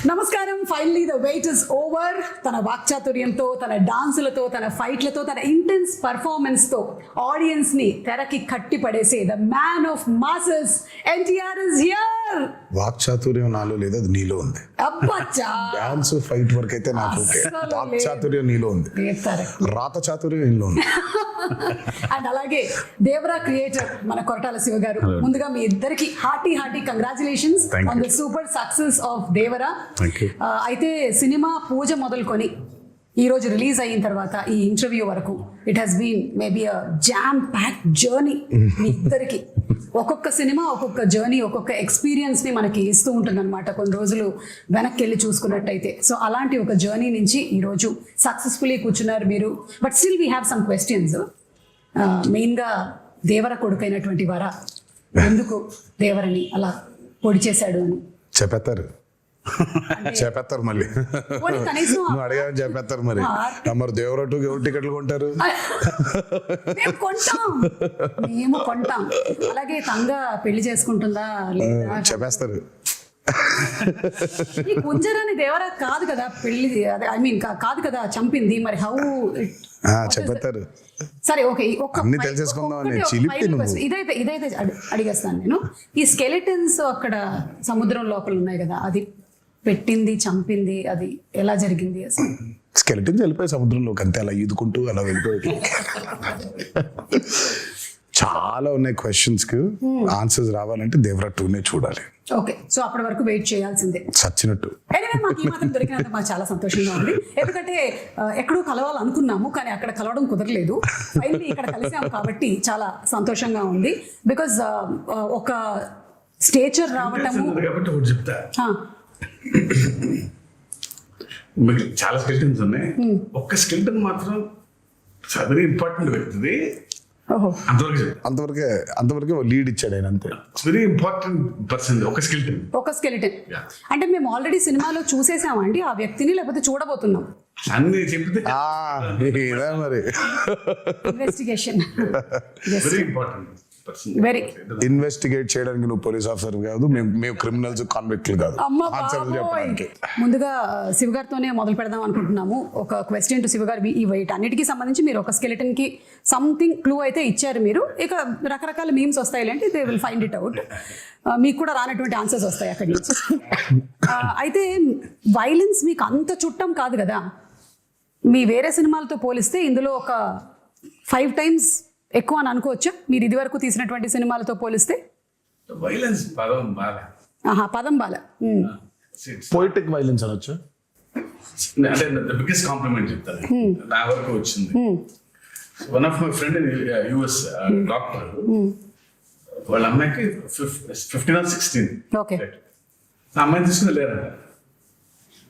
నమస్కారం. Finally the weight is over. తన వాక్చాతుర్యంతో, తన డాన్సులతో, తన ఫైట్లతో, తన ఇంటెన్స్ పర్ఫార్మెన్స్ తో ఆడియన్స్ ని తెరకి కట్టి పడేసే the man of masses NTR is here. వాక్చాతుర్యం నాలో లేదు, అది నీలో ఉంది. అబ్బచ్చా, డాన్స్ ఫైట్ వరకు అయితే నాకు ఓకే. వాక్చాతుర్యం నీలో ఉంది, రాత చాతుర్యం నీలో ఉంది. అండ్ అలాగే దేవరా క్రియేటర్ మన కొరటాల శివ గారు, ముందుగా మీ ఇద్దరికి hearty congratulations on the super success of Devara. అయితే సినిమా పూజ మొదలుకొని ఈ రోజు రిలీజ్ అయిన తర్వాత ఈ ఇంటర్వ్యూ వరకు it has been maybe a jam pack journey. మీ ఇద్దరికి ఒక్కొక్క సినిమా ఒక్కొక్క జర్నీ, ఒక్కొక్క ఎక్స్పీరియన్స్ ని మనకి ఇస్తూ ఉంటుంది అనమాట. కొన్ని రోజులు వెనక్కి వెళ్ళి చూసుకున్నట్టయితే. సో అలాంటి ఒక జర్నీ నుంచి ఈ రోజు సక్సెస్ఫుల్లీ కూర్చున్నారు మీరు. But still we have some questions. మెయిన్గా దేవర కొడుకైనటువంటి వార ఎందుకు దేవరని అలా పొడి చేశాడు అని చెప్పేస్తారు మళ్ళీ. నువ్వు అడిగావని చెప్పేస్తారు మరి. మరి దేవరటు ఎవరు టికెట్లు కొంటారు? మేము కొంటాం. అలాగే తంగ పెళ్లి చేసుకుంటుందా లేదా చెప్పేస్తారు. ఈ కుంజరాని దేవరా కాదు కదా పెళ్లి, ఐ మీన్ కాదు కదా చంపింది. మరి హౌ చెప్పేస్తారు. సరే ఓకే, అన్ని తెలిసేసుకుందాం. ఇదైతే అడిగేస్తాను నేను. ఈ స్కెలిటన్స్ అక్కడ సముద్రం లోపల ఉన్నాయి కదా, అది పెట్టింది చంపింది అది ఎలా జరిగింది అసలు? స్కెలిటన్స్ వెళ్ళిపోయి సముద్రంలోకి అంతే, అలా ఈదుకుంటూ అలా వెళ్ళిపోయి. చాలా ఉన్నాయి క్వశ్చన్స్ కి ఆన్సర్స్ రావాలంటే దేవరా 2నే చూడాలి. ఓకే, సో అప్పటి వరకు వెయిట్ చేయాల్సిందే సచ్చినట్టు. మాకు ఈ మాత్రం దొరికినందుకు మాకు చాలా సంతోషంగా ఉంది. ఎందుకంటే ఎక్కడో కలవాలనుకున్నాము కానీ అక్కడ కలవడం కుదరలేదు. ఫైనల్లీ ఇక్కడ కలిసాము కాబట్టి చాలా సంతోషంగా ఉంది. బికాజ్ ఒక స్టేచర్ రావటము. చాలా స్కెల్టన్స్ ఉన్నాయి. ఒక్క స్కెల్టన్ మాత్రం వెరీ ఇంపార్టెంట్ వ్యక్తిది. అంతవరకే లీడ్ ఇచ్చాడు ఆయన, అంతే. Very important person. ఒక స్కెలిటన్ అంటే మేము ఆల్రెడీ సినిమాలో చూసేసామండి ఆ వ్యక్తిని, లేకపోతే చూడబోతున్నాం అన్ని చెప్తే మరి. Investigation very important. ఇన్వెస్టిగేట్ చేయడానికి నువ్వు పోలీస్ ఆఫీసర్ కాదు, మేము క్రిమినల్స్ కాన్విక్ట్లు కాదు. ముందుగా శివ గారితోనే మొదలు పెడదాం అనుకుంటున్నాము. ఒక క్వశ్చన్ టు శివ గారు. ఈ వెయిట్ అన్నిటికీ సంబంధించి మీరు ఒక స్కెలిటన్ కి సంథింగ్ క్లూ అయితే ఇచ్చారు మీరు. ఇక రకరకాల మీమ్స్ వస్తాయి అంటే they will find it out. మీకు కూడా రానటువంటి ఆన్సర్స్ వస్తాయి అక్కడి నుంచి. అయితే వైలెన్స్ మీకు అంత చుట్టం కాదు కదా. మీ వేరే సినిమాలతో పోలిస్తే ఇందులో ఒక 5 times ఎక్కువ అని అనుకోవచ్చా మీరు ఇది వరకు తీసినటువంటి సినిమాలతో పోలిస్తే? వైలెన్స్ పదం బాల పోయిటిక్ వైలెన్స్ అనొచ్చు. అంటే బిగ్గెస్ట్ కాంప్లిమెంట్ చెప్తాను నా వరకు వచ్చింది. One of my friend in US doctor, వాళ్ళ అమ్మాయికి 15 or 16. ఓకే, అమ్మాయిని తీసుకుని లేరంట.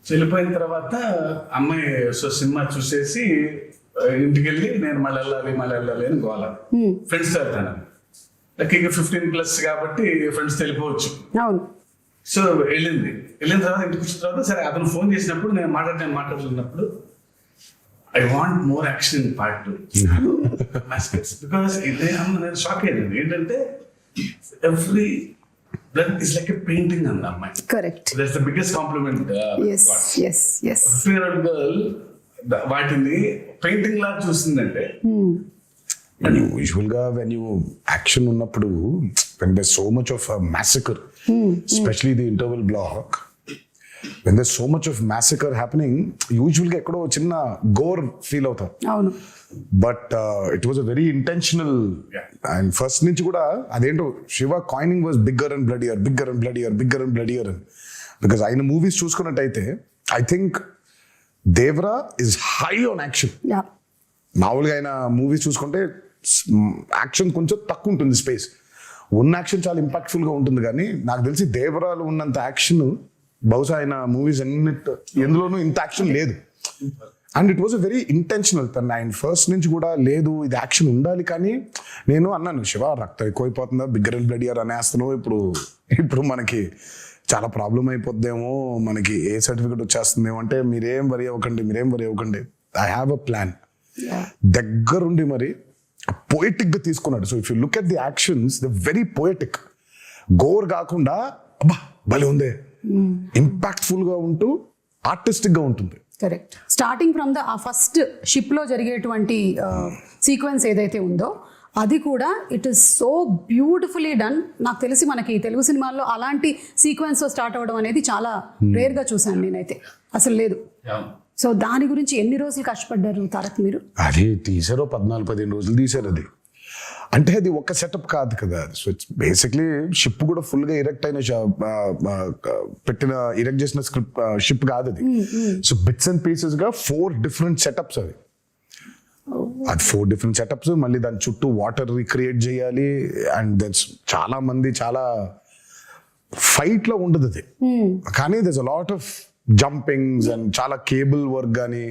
సో వెళ్ళిపోయిన తర్వాత అమ్మాయి సినిమా చూసేసి ఇంటికి వెళ్ళి నేను మళ్ళీ వెళ్ళాలి అని గోల. ఫ్రెండ్స్ తో వెళ్తాను. లైక్ ఇక 15+ కాబట్టి ఫ్రెండ్స్ వెళ్ళిపోవచ్చు. సో వెళ్ళిన తర్వాత ఇంటికి వచ్చిన తర్వాత సరే అతను ఫోన్ చేసినప్పుడు నేను మాట్లాడుతున్నప్పుడు I want more action in part 2. Because నేను షాక్ అయ్యాను. ఏంటంటే every blood is like a painting అంది అమ్మాయి. Correct, that's the biggest compliment. 15-year-old girl వాటిని పెయింటింగ్ లా చూస్తుందంటే. యూజువల్ గా వెన్ యూ యాక్షన్ ఉన్నప్పుడు when there's so much of a massacre, especially the interval block, when there's so much of massacre happening, usually ga ekkado chinna gore feel avutadu. avunu, but it was a very intentional, and first nunchi kuda adento Shiva coining was bigger and bloodier, because ayina movies chusukunnataithe I think Devara is high on action. మామూలుగా ఆయన movies చూసుకుంటే action కొంచెం తక్కువ ఉంటుంది, space ఉన్న action చాలా impactful గా ఉంటుంది. కానీ నాకు తెలిసి దేవరాలు ఉన్నంత యాక్షన్ బహుశా ఆయన మూవీస్ ఎందులోనూ ఇంత యాక్షన్ లేదు. And it was a very intentional. ఆయన ఫస్ట్ నుంచి కూడా లేదు ఇది యాక్షన్ ఉండాలి. కానీ నేను అన్నాను, శివ రక్తం ఎక్కువైపోతుందా, బిగ్గర్ అండ్ బ్లడియర్ అనేస్తున్నావు, ఇప్పుడు మనకి చాలా ప్రాబ్లం అయిపోద్దేమో, మనకి ఏ సర్టిఫికెట్ వచ్చేస్తుందేమో అంటే మీరేం వరి అవ్వకండి, ఐ హ్యావ్ అ ప్లాన్. దగ్గరుండి మరి పోయిటిక్ గా తీసుకున్నాడు. So if you look at the actions the very poetic, gore కాకుండా అబ్బా భలే ఉందే ఇంపాక్ట్ఫుల్ గా ఉంటూ ఆర్టిస్టిక్ గా ఉంటుంది. కరెక్ట్. స్టార్టింగ్ ఫ్రమ్ ద ఆ ఫస్ట్ షిప్ లో జరిగేటువంటి సీక్వెన్స్ ఏదైతే ఉందో అది కూడా it is so beautifully done. నాకు తెలిసి మనకి తెలుగు సినిమాల్లో అలాంటి సీక్వెన్స్ స్టార్ట్ అవ్వడం అనేది చాలా రేర్ గా చూసాను నేనైతే, అసలు లేదు. సో దాని గురించి ఎన్ని రోజులు కష్టపడ్డారు తారక్ మీరు? అది తీసారో 14-15 రోజులు తీసారు. అది అంటే అది ఒక సెటప్ కాదు కదా. సో ఇట్స్ బేసిక్లీ షిప్ కూడా ఫుల్ గా ఇరెక్ట్ అయిన ఇరెక్ట్ చేసిన స్క్రిప్ట్ షిప్ కాదు అది. సో బిట్స్ అండ్ పీసెస్ గా 4 డిఫరెంట్ సెటప్స్ అవి. అది 4 డిఫరెంట్ సెటప్స్, మళ్ళీ దాని చుట్టూ వాటర్ రిక్రియేట్ చేయాలి. అండ్ దట్స్ చాలా మంది చాలా ఫైట్ లో ఉండదు అది, కానీ దర్స్ a lot of jumpings and చాలా కేబుల్ వర్క్ కానీ.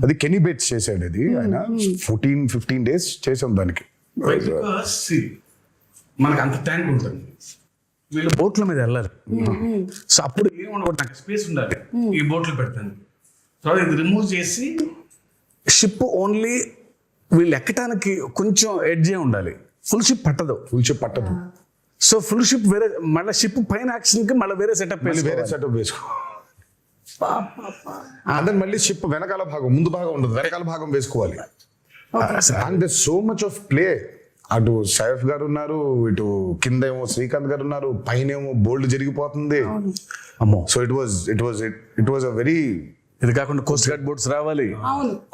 అది కెనీ బేట్స్ చేశాడు అది. ఆయన 14-15 days చేసాం దానికి. మనకు అంత ట్యాంక్ ఉంటుంది, వీళ్ళు బోట్ల మీద వెళ్ళాలి. సో అప్పుడు ఏం ఉండకూడదు, నాకు స్పేస్ ఉండాలి ఈ బోట్లు పెడతాను. తర్వాత ఇది రిమూవ్ చేసి షిప్ ఓన్లీ వీళ్ళు ఎక్కడానికి కొంచెం ఎడ్జే ఉండాలి. ఫుల్ షిప్ పట్టదు. సో ఫుల్ షిప్ వేరే, మళ్ళీ షిప్ పైన యాక్షన్ కి మళ్ళీ వేరే సెటప్ వేసుకో. అంటే మళ్ళీ షిప్ వెనకాల భాగం, ముందు భాగం ఉండదు, వెనకాల భాగం వేసుకోవాలి. And they so much of play. అటు సైఫ్ గారు ఉన్నారు, ఇటు కింద ఏమో శ్రీకాంత్ గారు ఉన్నారు, పైన ఏమో బోల్డ్ జరిగిపోతుంది. అమ్మో. So it was a very, ఇది కాకుండా కోస్ట్ గార్డ్ బోట్స్ రావాలి,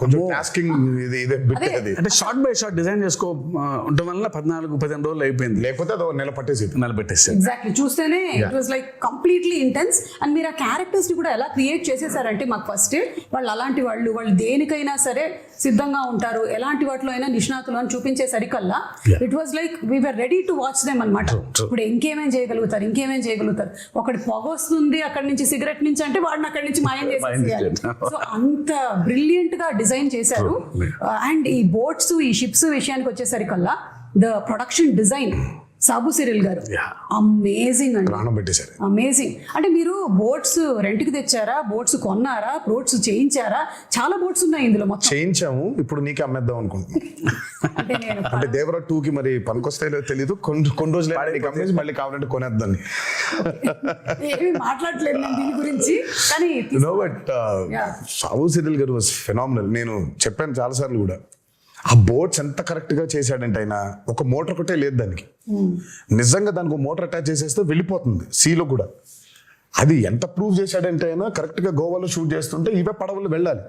కొంచెం టాస్కింగ్ ఇదే బిట్ అది. అంటే షార్ట్ బై షార్ట్ డిజైన్ చేసుకో ఉండడం వల్ల 14-15 రోజులు అయిపోయింది. లేకపోతే అది నెల పట్టేసి. ఎగ్జాక్ట్లీ, చూస్తేనే it was like completely intense. And మీరు ఆ క్యారెక్టర్స్ ని కూడా ఎలా క్రియేట్ చేసేసారంటే మాకు ఫస్ట్ వాళ్ళు అలాంటి వాళ్ళు దేనికైనా సరే సిద్ధంగా ఉంటారు, ఎలాంటి వాటిలో అయినా నిష్ణాతులు అని చూపించేసరికల్లా it was like we were ready to watch them అనమాట. ఇప్పుడు ఇంకేమేం చేయగలుగుతారు. ఒకటి పొగ వస్తుంది అక్కడి నుంచి, సిగరెట్ నుంచి అంటే వాడిని అక్కడి నుంచి మాయం చేసేయాలి. సో అంత బ్రిలియంట్ గా డిజైన్ చేశారు. అండ్ ఈ బోట్స్, ఈ షిప్స్ విషయానికి వచ్చేసరికల్లా the production design Sabu Cyril గారు అమేజింగ్ అండి, అమేజింగ్. అంటే మీరు బోట్స్ రెంట్ కి తెచ్చారా, బోట్స్ కొన్నారా, బోట్స్ చేయించారా? చాలా బోట్స్ ఉన్నాయి ఇందులో. మొత్తం చేయించాము, ఇప్పుడు నీకే అమ్మేద్దాం అనుకుంటున్నాను. అంటే దేవరా 2 కి మరి పనికొస్తాయో తెలీదు, కొన్ని రోజులు అమ్మేసి మళ్ళీ కావాలంటే కొనేద్దాన్ని. ఏమి మాట్లాడలేదు నేను దీని గురించి, కానీ బట్ సాబు సిరిల్ గారు వాజ్ ఫెనామినల్. నేను చెప్పాను చాలా సార్లు కూడా, ఆ బోట్స్ ఎంత కరెక్ట్ గా చేశాడంటే ఆయన ఒక మోటార్ ఒకటే లేదు దానికి. నిజంగా దానికి ఒక మోటార్ అటాచ్ చేసేస్తే వెళ్ళిపోతుంది సీలో కూడా. అది ఎంత ప్రూవ్ చేశాడంటే ఆయన కరెక్ట్ గా గోవాలో షూట్ చేస్తుంటే ఇవే పడవలు వెళ్ళాలి.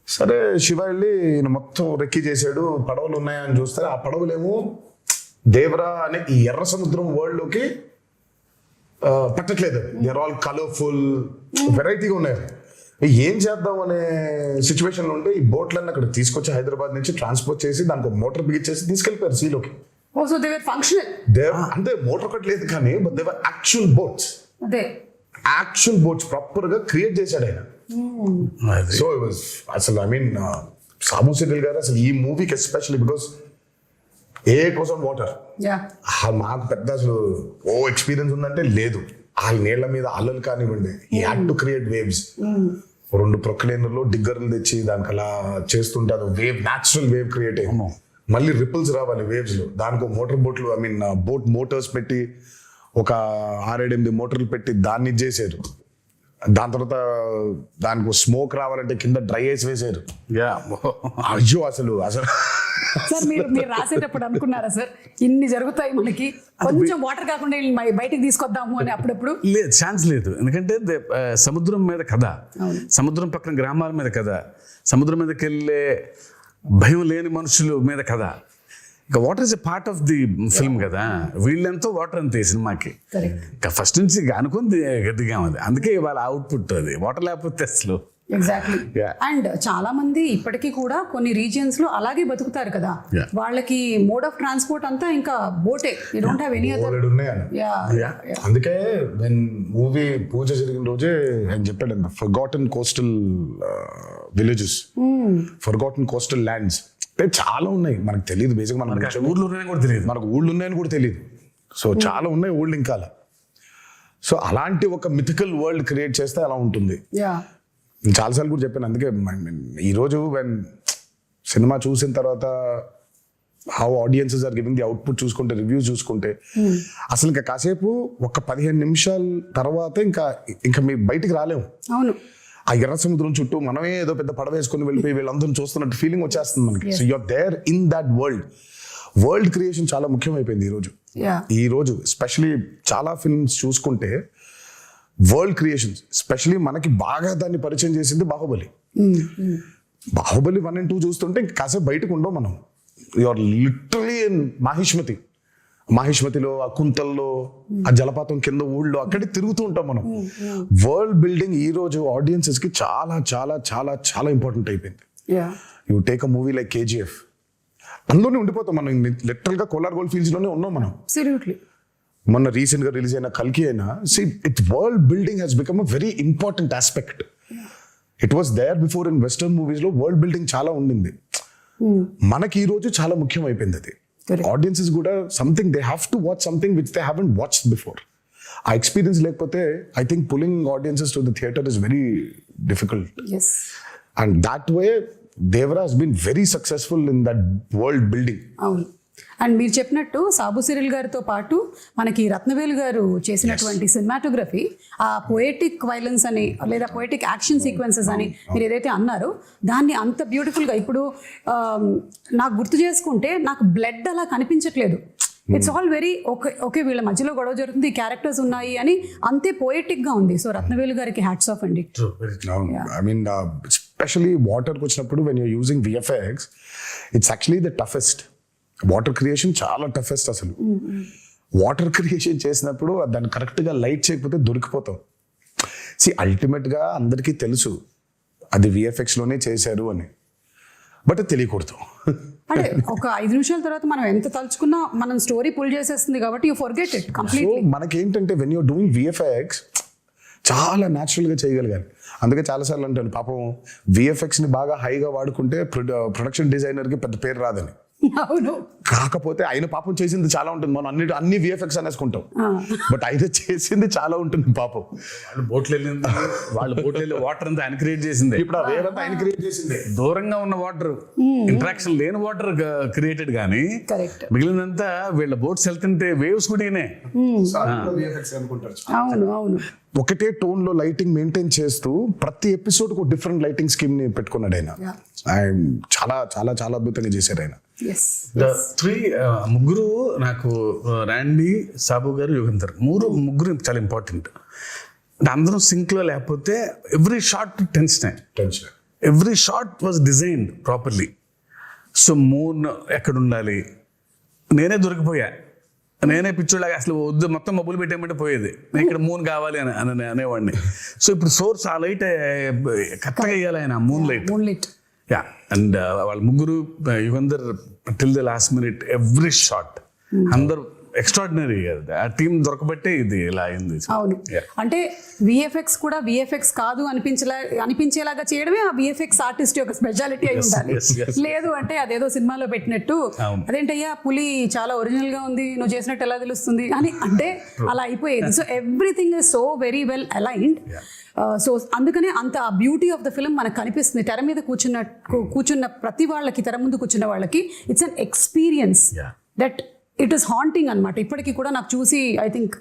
సరే శివ వెళ్ళి ఈయన మొత్తం రెక్కి చేశాడు, పడవలు ఉన్నాయని చూస్తే ఆ పడవలేమో దేవరా అనే ఈ ఎర్ర సముద్రం వరల్డ్ లోకి పట్టట్లేదు. దే ఆర్ ఆల్ కలర్ఫుల్, వెరైటీగా ఉన్నాయి. ఏం చేద్దాం అనే సిచ్యువేషన్ లో ఉంటే ఈ బోట్లన్నీ అక్కడ తీసుకొచ్చి హైదరాబాద్ నుంచి ట్రాన్స్పోర్ట్ చేసి దానికి మోటార్ బిగించేసి తీసుకెళ్లిపోయారు సీలోకి. అంటే మోటార్ ఒకటి లేదు కానీ యాక్చువల్ బోట్స్ ప్రాపర్ గా క్రియేట్ చేశాడు ఆయన. సో అసలు ఐ మీన్ సాబు సిరిల్ గారు అసలు ఈ మూవీకి especially because it was on water. మాకు పెద్ద అసలు ఎక్స్పీరియన్స్ ఉందంటే లేదు. ఆ నీళ్ల మీద అల్లలు కానివ్వండి, ఈ హ్యాడ్ టు క్రియేట్ వేవ్స్. 2 ప్రొక్లైనర్లో డిగ్గర్లు తెచ్చి దానికి అలా చేస్తుంటే అది వేవ్, న్యాచురల్ వేవ్ క్రియేట్ అయ్యి మళ్ళీ రిపుల్స్ రావాలి వేవ్స్ లో. దానికి మోటార్ బోట్లు, ఐ మీన్ బోట్ మోటార్స్ పెట్టి ఒక 6-8 మోటార్లు పెట్టి దాన్ని చేశారు. దాని తర్వాత దానికి స్మోక్ రావాలంటే కింద డ్రై ఐస్ వేసారు. అయ్యో అసలు సార్ మీరు రాసేటప్పుడు అనుకున్నారా సార్ ఇన్ని జరుగుతాయి మనకి, కొంచెం వాటర్ కాకుండా బయటికి తీసుకొద్దాము అని? అప్పుడప్పుడు లేదు, ఛాన్స్ లేదు. ఎందుకంటే సముద్రం మీద కథ, సముద్రం పక్కన గ్రామాల మీద కథ, సముద్రం మీదకి వెళ్ళే భయం లేని మనుషుల మీద కథ. ఇక water is a part of the film కదా. వీళ్ళెంతో వాటర్ అంతే సినిమాకి. ఇక ఫస్ట్ నుంచి అనుకుంది గట్టిగా ఉంది, అందుకే వాళ్ళ అవుట్పుట్ అది. వాటర్ లేకపోతే అసలు ఎగ్జాక్ట్లీ. అండ్ చాలా మంది ఇప్పటికీ కూడా కొన్ని రీజియన్స్ లో అలాగే బతుకుతారు కదా, వాళ్ళకి మోడ్ ఆఫ్ ట్రాన్స్పోర్ట్ అంతా ఇంకా బోటే. You don't have any other. అందుకే మూవీ పూజ జరిగిన రోజే ఆయన చెప్పాడు, forgotten coastal villages, forgotten coastal lands చాలా ఉన్నాయి, మనకు తెలియదు. బేసిక్ మనకు ఊళ్ళో ఉన్నాయని కూడా తెలియదు, మనకు ఊళ్ళు ఉన్నాయని కూడా తెలియదు. సో చాలా ఉన్నాయి ఊళ్ళు ఇంకా. సో అలాంటి ఒక మిథికల్ వరల్డ్ క్రియేట్ చేస్తే అలా ఉంటుంది. చాలాసార్లు కూడా చెప్పాను. అందుకే ఈరోజు సినిమా చూసిన తర్వాత how audiences are giving the output చూసుకుంటే, రివ్యూస్ చూసుకుంటే అసలు ఇంకా కాసేపు ఒక 15 నిమిషాల తర్వాత ఇంకా మీ బయటికి రాలేము. అవును, ఆ ఎర్ర సముద్రం చుట్టూ మనమే ఏదో పెద్ద పడవ వేసుకుని వెళ్ళిపోయి వీళ్ళందరూ చూస్తున్నట్టు ఫీలింగ్ వచ్చేస్తుంది మనకి. So you're there in that world creation చాలా ముఖ్యమైపోయింది ఈ రోజు ఎస్పెషలీ చాలా ఫిల్మ్స్ చూసుకుంటే వరల్డ్ క్రియేషన్స్, ఎస్పెషలీ మనకి బాగా దాన్ని పరిచయం చేసింది బాహుబలి. బాహుబలి 1 and 2 చూస్తుంటే ఇంకా కాసేపు బయటకు ఉండవు మనం. యూఆర్ లిటరలీ ఇన్ మాహిష్మతిలో, ఆ కుంతల్లో, ఆ జలపాతం కింద ఊళ్ళో అక్కడే తిరుగుతూ ఉంటాం మనం. వరల్డ్ బిల్డింగ్ ఈ రోజు ఆడియన్సెస్ కి చాలా చాలా చాలా చాలా ఇంపార్టెంట్ అయిపోయింది. You take a movie like KGF, అందులోనే ఉండిపోతాం మనం. లిటరల్ గా కోలార్ గోల్డ్ ఫీల్డ్స్ లోనే ఉన్నాం మనం. మొన్న రీసెంట్ గా రిలీజ్ అయిన కల్కి అయినా, world building has become a very important aspect. It was there before in western movies లో వరల్డ్ బిల్డింగ్ చాలా ఉండింది. మనకి ఈ రోజు చాలా ముఖ్యం అయిపోయింది అది. ఆడియన్సెస్ కూడా something they have to watch something which they haven't watched before. ఆ ఎక్స్పీరియన్స్ లేకపోతే I think pulling audiences to the theatre is very difficult. And that way Devara has been very successful in that world building. అవును, and మీరు చెప్పినట్టు Sabu Cyril గారితో పాటు మనకి రత్నవేలు గారు చేసినటువంటి సినిమాటోగ్రఫీ, ఆ పోయటిక్ వైలెన్స్ అని లేదా పోయటిక్ యాక్షన్ సీక్వెన్సెస్ అని మీరు ఏదైతే అన్నారో దాన్ని అంత బ్యూటిఫుల్గా ఇప్పుడు నాకు గుర్తు చేసుకుంటే నాకు బ్లడ్ అలా కనిపించట్లేదు. ఇట్స్ ఆల్ వెరీ ఓకే వీళ్ళ మధ్యలో గొడవ జరుగుతుంది, క్యారెక్టర్స్ ఉన్నాయి అని అంతే పోయటిక్ గా ఉంది. సో రత్నవేలు గారికి హ్యాట్స్ ఆఫ్ అండి. ఐ మీన్ ఎస్పెషలీ వాటర్కి వచ్చినప్పుడు when you're using VFX, it's actually the toughest. Water creation చాలా టఫెస్ట్. అసలు వాటర్ క్రియేషన్ చేసినప్పుడు దాన్ని కరెక్ట్గా లైట్ చేయకపోతే దొరికిపోతాం. అల్టిమేట్గా అందరికీ తెలుసు అది VFX లోనే చేశారు అని, బట్ తెలియకూడదు. అంటే ఒక 5 నిమిషాల తర్వాత మనం ఎంత తలుచుకున్నా మనం స్టోరీ పుల్ చేసేస్తుంది కాబట్టి you forget it completely. So మనకేంటంటే వెన్ యూర్ డూయింగ్ VFX చాలా న్యాచురల్గా చేయగలిగాలి. అందుకే చాలాసార్లు అంటాను పాపం VFX ని బాగా హైగా వాడుకుంటే ప్రొడక్షన్ డిజైనర్కి పెద్ద పేరు రాదని. అవును, కాకపోతే ఆయన పాపం చేసింది చాలా ఉంటుంది. మనం అన్ని VFX అనేసుకుంటాం, బట్ ఆయన చేసింది చాలా ఉంటుంది పాపం. వాళ్ళ బోట్లు వెళ్ళి వాటర్ అంతా ఆయన క్రియేట్ చేసింది. ఇప్పుడు ఆ వేవ్ అంతా ఆయన క్రియేట్ చేసింది. దూరంగా ఉన్న వాటర్, ఇంటరాక్షన్ లేని వాటర్ క్రియేటెడ్ కానీ మిగిలినంతా వీళ్ళ బోట్స్ వెళ్తుంటే వేవ్స్ కూడా అవును అవును. ఒకటే టోన్ లో లైటింగ్ మెయింటైన్ చేస్తూ ప్రతి ఎపిసోడ్ కు డిఫరెంట్ లైటింగ్ స్కీమ్ ని పెట్టుకున్నాడు ఆయన. చాలా చాలా చాలా అద్భుతంగా చేశారు ఆయన. ముగ్గురు నాకు రాండీ, సాబు గారు, యుగంధర్ ముగ్గురు చాలా ఇంపార్టెంట్. అంటే అందరం సింక్ లో లేకపోతే every shot tension, every shot was designed properly. So moon ఎక్కడ ఉండాలి, నేనే దొరికిపోయా, నేనే పిచ్చోళ్ళగా అసలు వద్దు మొత్తం మబ్బులు పెట్టేయమంటే పోయేది, నేను ఇక్కడ మూన్ కావాలి అని అనేవాడిని. సో ఇప్పుడు సోర్స్ ఆ లైట్ కరెక్ట్గా వేయాలి ఆయన, మూన్ లైట్. యా, అండ్ వాళ్ళ ముగ్గురు Yugandhar till the last minute every shot అందరు ఎక్స్ట్రాడినరీ. ఆ టీం దొరకబట్టే ఇది ఇలా అయింది. అవును, అంటే VFX కూడా VFX కాదు అనిపించేలాగా చేయడమే ఆ VFX ఆర్టిస్ట్ యొక్క స్పెషాలిటీ అయి ఉండాలి. లేదు అంటే అదేదో సినిమాలో పెట్టినట్టు అదేంటయ్యా పులి చాలా ఒరిజినల్ గా ఉంది, నువ్వు చేసినట్టు ఎలా తెలుస్తుంది అని అంటే అలా అయిపోయేది. So everything is so very well aligned. So అందుకనే అంత బ్యూటీ ఆఫ్ ద ఫిల్మ్ మనకు కనిపిస్తుంది. తెర మీద కూర్చున్న ప్రతి వాళ్ళకి, తెర ముందు కూర్చున్న వాళ్ళకి it's an experience that it is haunting అనమాట. ఇప్పటికీ కూడా నాకు చూసి ఐ థింక్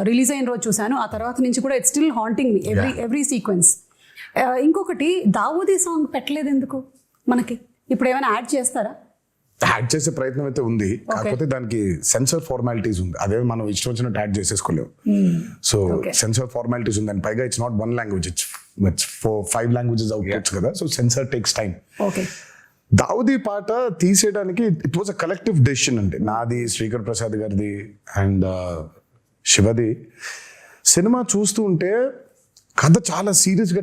రిలీజ్ అయిన రోజు చూశాను, ఆ తర్వాత నుంచి కూడా it's still haunting me every sequence. ఇంకొకటి దావూదీ సాంగ్ పెట్టలేదు ఎందుకు మనకి? ఇప్పుడు ఏమైనా యాడ్ చేస్తారా? యాడ్ చేసే ప్రయత్నం అయితే ఉంది, కాకపోతే దానికి సెన్సర్ ఫార్మాలిటీస్ ఉంది. అదే మనం ఇష్టం వచ్చినట్టు యాడ్ చేసేసుకోలేము. సో సెన్సర్ ఫార్మాలిటీస్ ఉంది, అండ్ పైగా it's not 1 language, it's 5 languages outputs కదా. So censor takes time. Daavudi పాట తీసేయడానికి it was a collective decision. అంటే నాది, శ్రీకర్ ప్రసాద్ గారిది అండ్ శివది. సినిమా చూస్తూ ఉంటే కథ చాలా సీరియస్ గా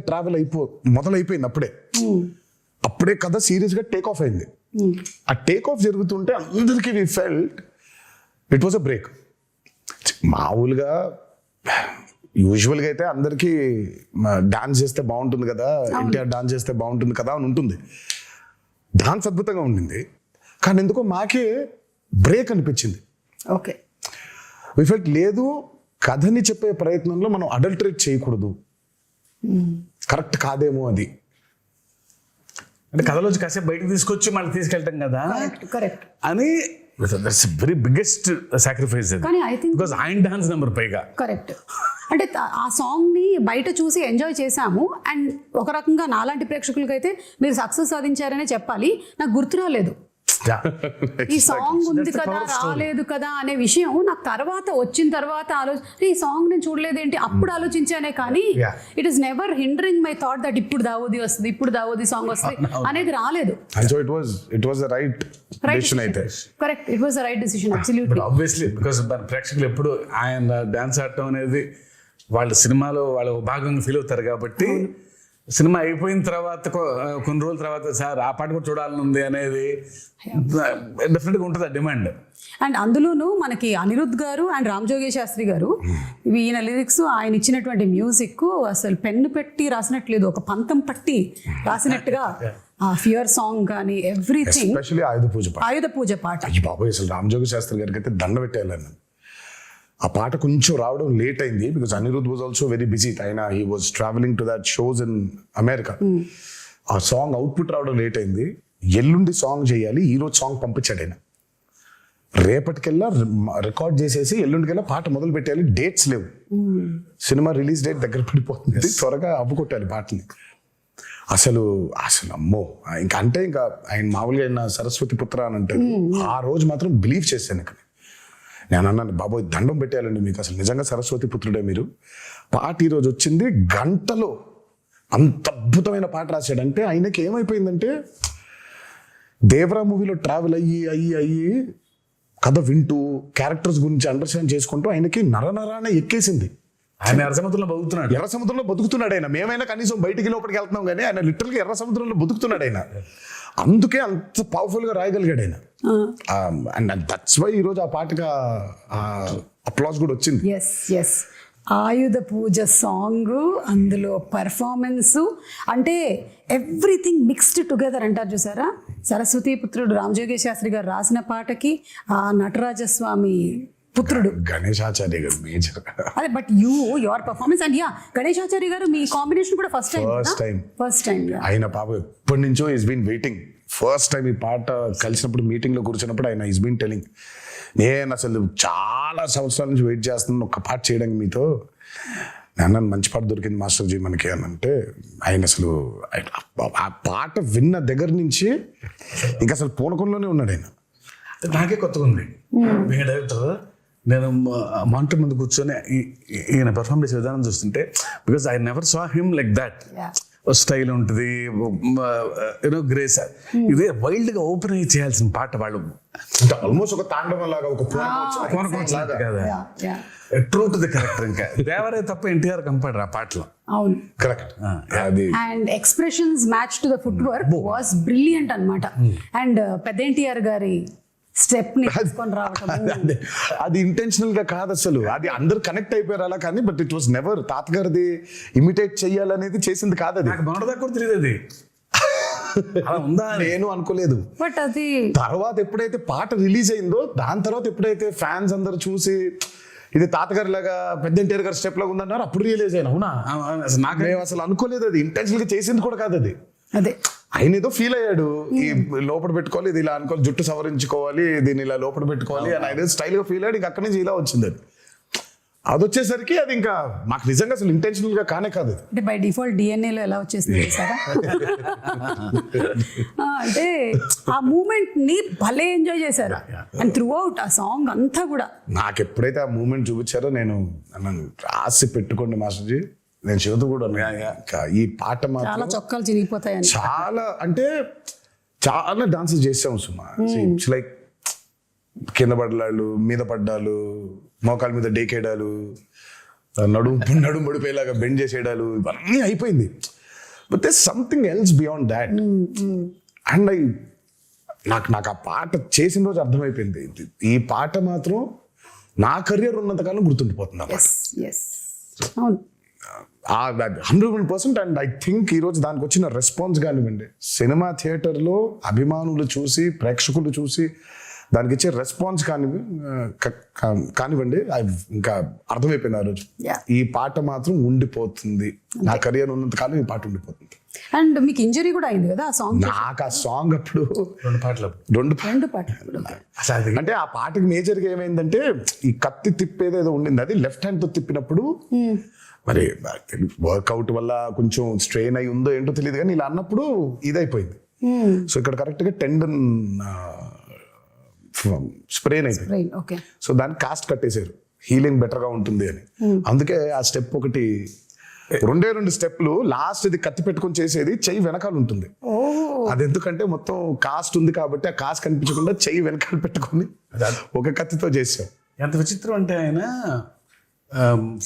మొదలైపోయింది. అప్పుడే కథ సీరియస్ గా టేక్ ఆఫ్ అయింది. ఆ టేక్ ఆఫ్ జరుగుతుంటే అందరికీ we felt it was a break. మామూలుగా యూజువల్గా అయితే అందరికీ డాన్స్ చేస్తే బాగుంటుంది కదా, ఎన్టీఆర్ డాన్స్ చేస్తే బాగుంటుంది కదా అని ఉంటుంది. డాన్స్ అద్భుతంగా ఉండింది, కానీ ఎందుకో మాకే బ్రేక్ అనిపించింది. ఓకే, వి ఫెల్ట్ లేదు, కథని చెప్పే ప్రయత్నంలో మనం అడల్టరేట్ చేయకూడదు, కరెక్ట్ కాదేమో అది. అంటే కథలోంచి కాసేపు బయటకు తీసుకొచ్చి మళ్ళీ తీసుకెళ్ళటం కదా కరెక్ట్. అని దట్స్ వెరీ బిగ్గెస్ట్ సాక్రిఫైస్ అది. కానీ I think- బికాస్ ఆయన డాన్స్ నెంబర్ పైగా. కరెక్ట్. అంటే ఆ సాంగ్ ని బయట చూసి ఎంజాయ్ చేశాము, అండ్ ఒక రకంగా నాలాంటి ప్రేక్షకులకైతే మీరు సక్సెస్ సాధించారనే చెప్పాలి. నాకు గుర్తు రాలేదు ఈ సాంగ్ ఉంది కదా, రాలేదు కదా అనే విషయం నాకు తర్వాత వచ్చిన తర్వాత ఈ సాంగ్ నేను చూడలేదేంటి అప్పుడు ఆలోచించానే, కానీ it is never hindering my thought that ఇప్పుడు దావోది వస్తుంది, ఇప్పుడు దావోది సాంగ్ వస్తుంది అనేది రాలేదు. So it was the right decision అయితే. Correct, it was the right decision absolutely. Obviously because మన ప్రేక్షకులు ఎప్పుడు ఆయన డాన్స్ ఆడటం అనేది వాళ్ళ సినిమాలో వాళ్ళ భాగంగా ఫీల్ అవుతారు కాబట్టి సినిమా అయిపోయిన తర్వాత కొన్ని రోజుల తర్వాత సార్ ఆ పాట కూడా చూడాలని ఉంది అనేది డెఫినెట్గా ఉంటుంది ఆ డిమాండ్. అండ్ అందులోనూ మనకి అనిరుద్ధ్ గారు అండ్ రామ్ జోగేష్ శాస్త్రి గారు ఈయన లిరిక్స్, ఆయన ఇచ్చినటువంటి మ్యూజిక్ అసలు పెన్ను పెట్టి రాసినట్లేదు, ఒక పంతం పట్టి రాసినట్టుగా ఆ ఫియర్ సాంగ్ కానీ ఎవ్రీథింగ్. ఎస్పెషల్లీ ఆయుధ పూజ పాట. అయ్యి బాబోయ్, అసలు రామ్ జోగి శాస్త్రి గారికి అయితే దండ పెట్టేయాలని. ఆ పాట కొంచెం రావడం లేట్ అయింది because Anirudh was also very busy. ఆయన he was travelling to that shows in America. ఆ సాంగ్ అవుట్పుట్ రావడం లేట్ అయింది. ఎల్లుండి సాంగ్ చేయాలి, ఈ రోజు సాంగ్ పంపించాడు ఆయన. రేపటికెల్లా రికార్డ్ చేసేసి ఎల్లుండికెల్లా పాట మొదలు పెట్టాలి. డేట్స్ లేవు, సినిమా రిలీజ్ డేట్ దగ్గర పడిపోతుంది, త్వరగా అవ్వుకొట్టాలి పాటని. అసలు అమ్మో, ఇంకా అంటే ఇంకా ఆయన మామూలుగా ఆయన సరస్వతి పుత్ర అని అంటారు. ఆ రోజు మాత్రం బిలీవ్ చేశాను. ఇక్కడ నేను అన్నాను, బాబోయ్ దండం పెట్టేయాలండి మీకు, అసలు నిజంగా సరస్వతి పుత్రుడే మీరు. పాట ఈరోజు వచ్చింది, గంటలో అంత అద్భుతమైన పాట రాశాడంటే ఆయనకి ఏమైపోయిందంటే దేవరా మూవీలో ట్రావెల్ అయ్యి కథ వింటూ క్యారెక్టర్స్ గురించి అండర్స్టాండ్ చేసుకుంటూ ఆయనకి నరనరాన ఎక్కేసింది. ఆయన ఎర్ర సముద్రంలో బతుకుతున్నాడు. ఎర్ర సముద్రంలో బతుకుతున్నాడు ఆయన. మేమైనా కనీసం బయటికి లోపలికి వెళ్తున్నాం కానీ ఆయన లిటరల్గా ఎర్ర సముద్రంలో బతుకుతున్నాడు ఆయన. అందుకే అంత పవర్ఫుల్ గా రాయగలిగాడు ఆయన. అండ్ దట్స్ వై ఈరోజు ఆ పాటగా అప్లాస్ కూడా వచ్చింది. ఎస్ ఆయుధ పూజ సాంగ్, అందులో పర్ఫార్మెన్స్, అంటే ఎవ్రీథింగ్ మిక్స్డ్ టుగెదర్ అంటారు చూసారా. సరస్వతి పుత్రుడు రామ్ జోగేష్ శాస్త్రి గారు రాసిన పాటకి ఆ నటరాజస్వామి పుత్రుడు గణేశాచార్య గారు మేజర్. అదే but your performance and Ganesh Acharya గారు మీ కాంబినేషన్ కూడా ఫస్ట్ టైం. ఆయన పాప ఎప్పటి నుంచో is been waiting. First time ఈ పాట కలిసినప్పుడు మీటింగ్ లో కూర్చున్నప్పుడు ఆయన ఈస్ బీన్ టెలింగ్, నేను అసలు చాలా సంవత్సరాల నుంచి వెయిట్ చేస్తున్నాను ఒక పాట చేయడానికి మీతో. నేను మంచి పాట దొరికింది మాస్టర్జీ మనకి అని అంటే, ఆయన అసలు ఆ పాట విన్న దగ్గర నుంచి ఇంకా అసలు పూనకంలోనే ఉన్నాడు ఆయన. నాకే కొత్తగా ఉంది. డైరెక్టర్ నేను మానిటర్ ముందు కూర్చొని ఈయన పెర్ఫార్మ్ చేసే విధానం చూస్తుంటే, because I never saw him like that. Style ఉంటుంది, యూనో గ్రేస్. ఇదే వైల్డ్ గా ఓపెన్ అయ్యి చేయాల్సిన పాట వాళ్ళు ఆల్మోస్ట్ ఒక తాండవం లాగా, ఒక ట్రూ టు ది కరెక్టర్. ఇంకా దేవరే తప్ప ఎన్టీఆర్ కంపాడరు ఆ పాటలో. అవును, కరెక్ట్. అది and expressions match to the foot work was brilliant అన్నమాట. అండ్ పెద్ద ఎన్టీఆర్ గారి స్టెప్ ని తీసుకొని రావటం, అది ఇంటెన్షనల్ గా కాదు అసలు, అది అందరు కనెక్ట్ అయిపోయారు అలా. కానీ బట్ ఇట్ వాస్ నెవర్ తాతగారిది ఇమిటేట్ చెయ్యాలనేది చేసింది కాదు. అది నాకు మొన్నటిదాకా కూడా తెలియదు అది అలా ఉందా, నేను అనుకోలేదు. బట్ అది తర్వాత ఎప్పుడైతే పాట రిలీజ్ అయిందో, దాని తర్వాత ఎప్పుడైతే ఫ్యాన్స్ అందరు చూసి ఇది తాతగారి లాగా పెద్ద ఎన్టీఆర్ గారి స్టెప్ లాగా ఉందన్నారు, అప్పుడు రియలైజ్ అయినా. అవునా, నాకు అసలు అనుకోలేదు అది ఇంటెన్షనల్ గా చేసింది కూడా కాదు అది. అదే ఆయన ఏదో ఫీల్ అయ్యాడు, ఈ లోపల పెట్టుకోవాలి, ఇది ఇలా అనుకోవాలి, జుట్టు సవరించుకోవాలి, దీన్ని ఇలా లోపల పెట్టుకోవాలి అని ఆయన స్టైల్ గా ఫీల్ అయ్యాడు. ఇంకా అక్కడి నుంచి ఇలా వచ్చింది అది. అది వచ్చేసరికి అది ఇంకా మాకు నిజంగా అసలు ఇంటెన్షనల్ గా కానే కాదు. అంటే బై డిఫాల్ట్ డిఎన్ఏలో ఎలా వచ్చేసింది సార్. అంటే ఆ మూమెంట్ ని భలే ఎంజాయ్ చేశారు. అండ్ త్రూ అవుట్ ఆ సాంగ్ అంతా కూడా నాకు ఎప్పుడైతే ఆ మూమెంట్ చూపించారో, నేను నన్ను రాసి పెట్టుకోండి మాస్టర్జీ, నేను చదువుతూ కూడా ఈ పాట చాలా చొక్కాలు చిరిగిపోతాయని, చాలా అంటే చాలా డాన్సెస్ చేసాము సుమా. ఇట్స్ లైక్ కింద పడ్డాలు, మీద పడ్డాలు, మోకాల మీద డేకేయడాలు, నడుము పడిపోయేలాగా బెండ్ చేసేయడాలు, ఇవన్నీ అయిపోయింది. But there something else beyond that. And నాకు ఆ పాట చేసిన రోజు అర్థమైపోయింది, ఈ పాట మాత్రం నా కెరియర్ ఉన్నంతకాలం గుర్తుండిపోతుంది అన్నమాట. 100%. అండ్ ఐ థింక్ ఈరోజు దానికి వచ్చిన రెస్పాన్స్ కానివ్వండి, సినిమా థియేటర్లో అభిమానులు చూసి, ప్రేక్షకులు చూసి దానికి ఇచ్చే రెస్పాన్స్ కానివ్వండి, ఇంకా అర్థమైపోయింది ఆ రోజు. ఈ పాట మాత్రం ఉండిపోతుంది, నా కెరియర్ ఉన్నంత కాలం ఈ పాట ఉండిపోతుంది. అండ్ మీకు ఇంజరీ కూడా అయింది కదా ఆ సాంగ్. నాకు ఆ సాంగ్ అప్పుడు 2 పాటలు రెండు పాటలు. అసలు అది అంటే ఆ పాటకి మేజర్గా ఏమైందంటే ఈ కత్తి తిప్పేదేదో ఉండింది, అది లెఫ్ట్ హ్యాండ్ తో తిప్పినప్పుడు మరి వర్కౌట్ వల్ల కొంచెం స్ట్రెయిన్ అయి ఉందో ఏంటో తెలియదు కానీ ఇలా అన్నప్పుడు ఇదైపోయింది. సో ఇక్కడ కరెక్ట్ గా టెండన్ స్ప్రెయిన్ అయిపోయింది. ఓకే. సో దాన్ని కాస్ట్ కట్టేశారు, హీలింగ్ బెటర్ గా ఉంటుంది అని. అందుకే ఆ స్టెప్ ఒకటి 2 స్టెప్లు, లాస్ట్ ఇది కత్తి పెట్టుకొని చేసేది చెయ్యి వెనకాల ఉంటుంది. అది ఎందుకంటే మొత్తం కాస్ట్ ఉంది కాబట్టి ఆ కాస్ట్ కనిపించకుండా చెయ్యి వెనకాల పెట్టుకొని ఒక కత్తితో చేసాం. ఎంత విచిత్రం అంటే ఆయన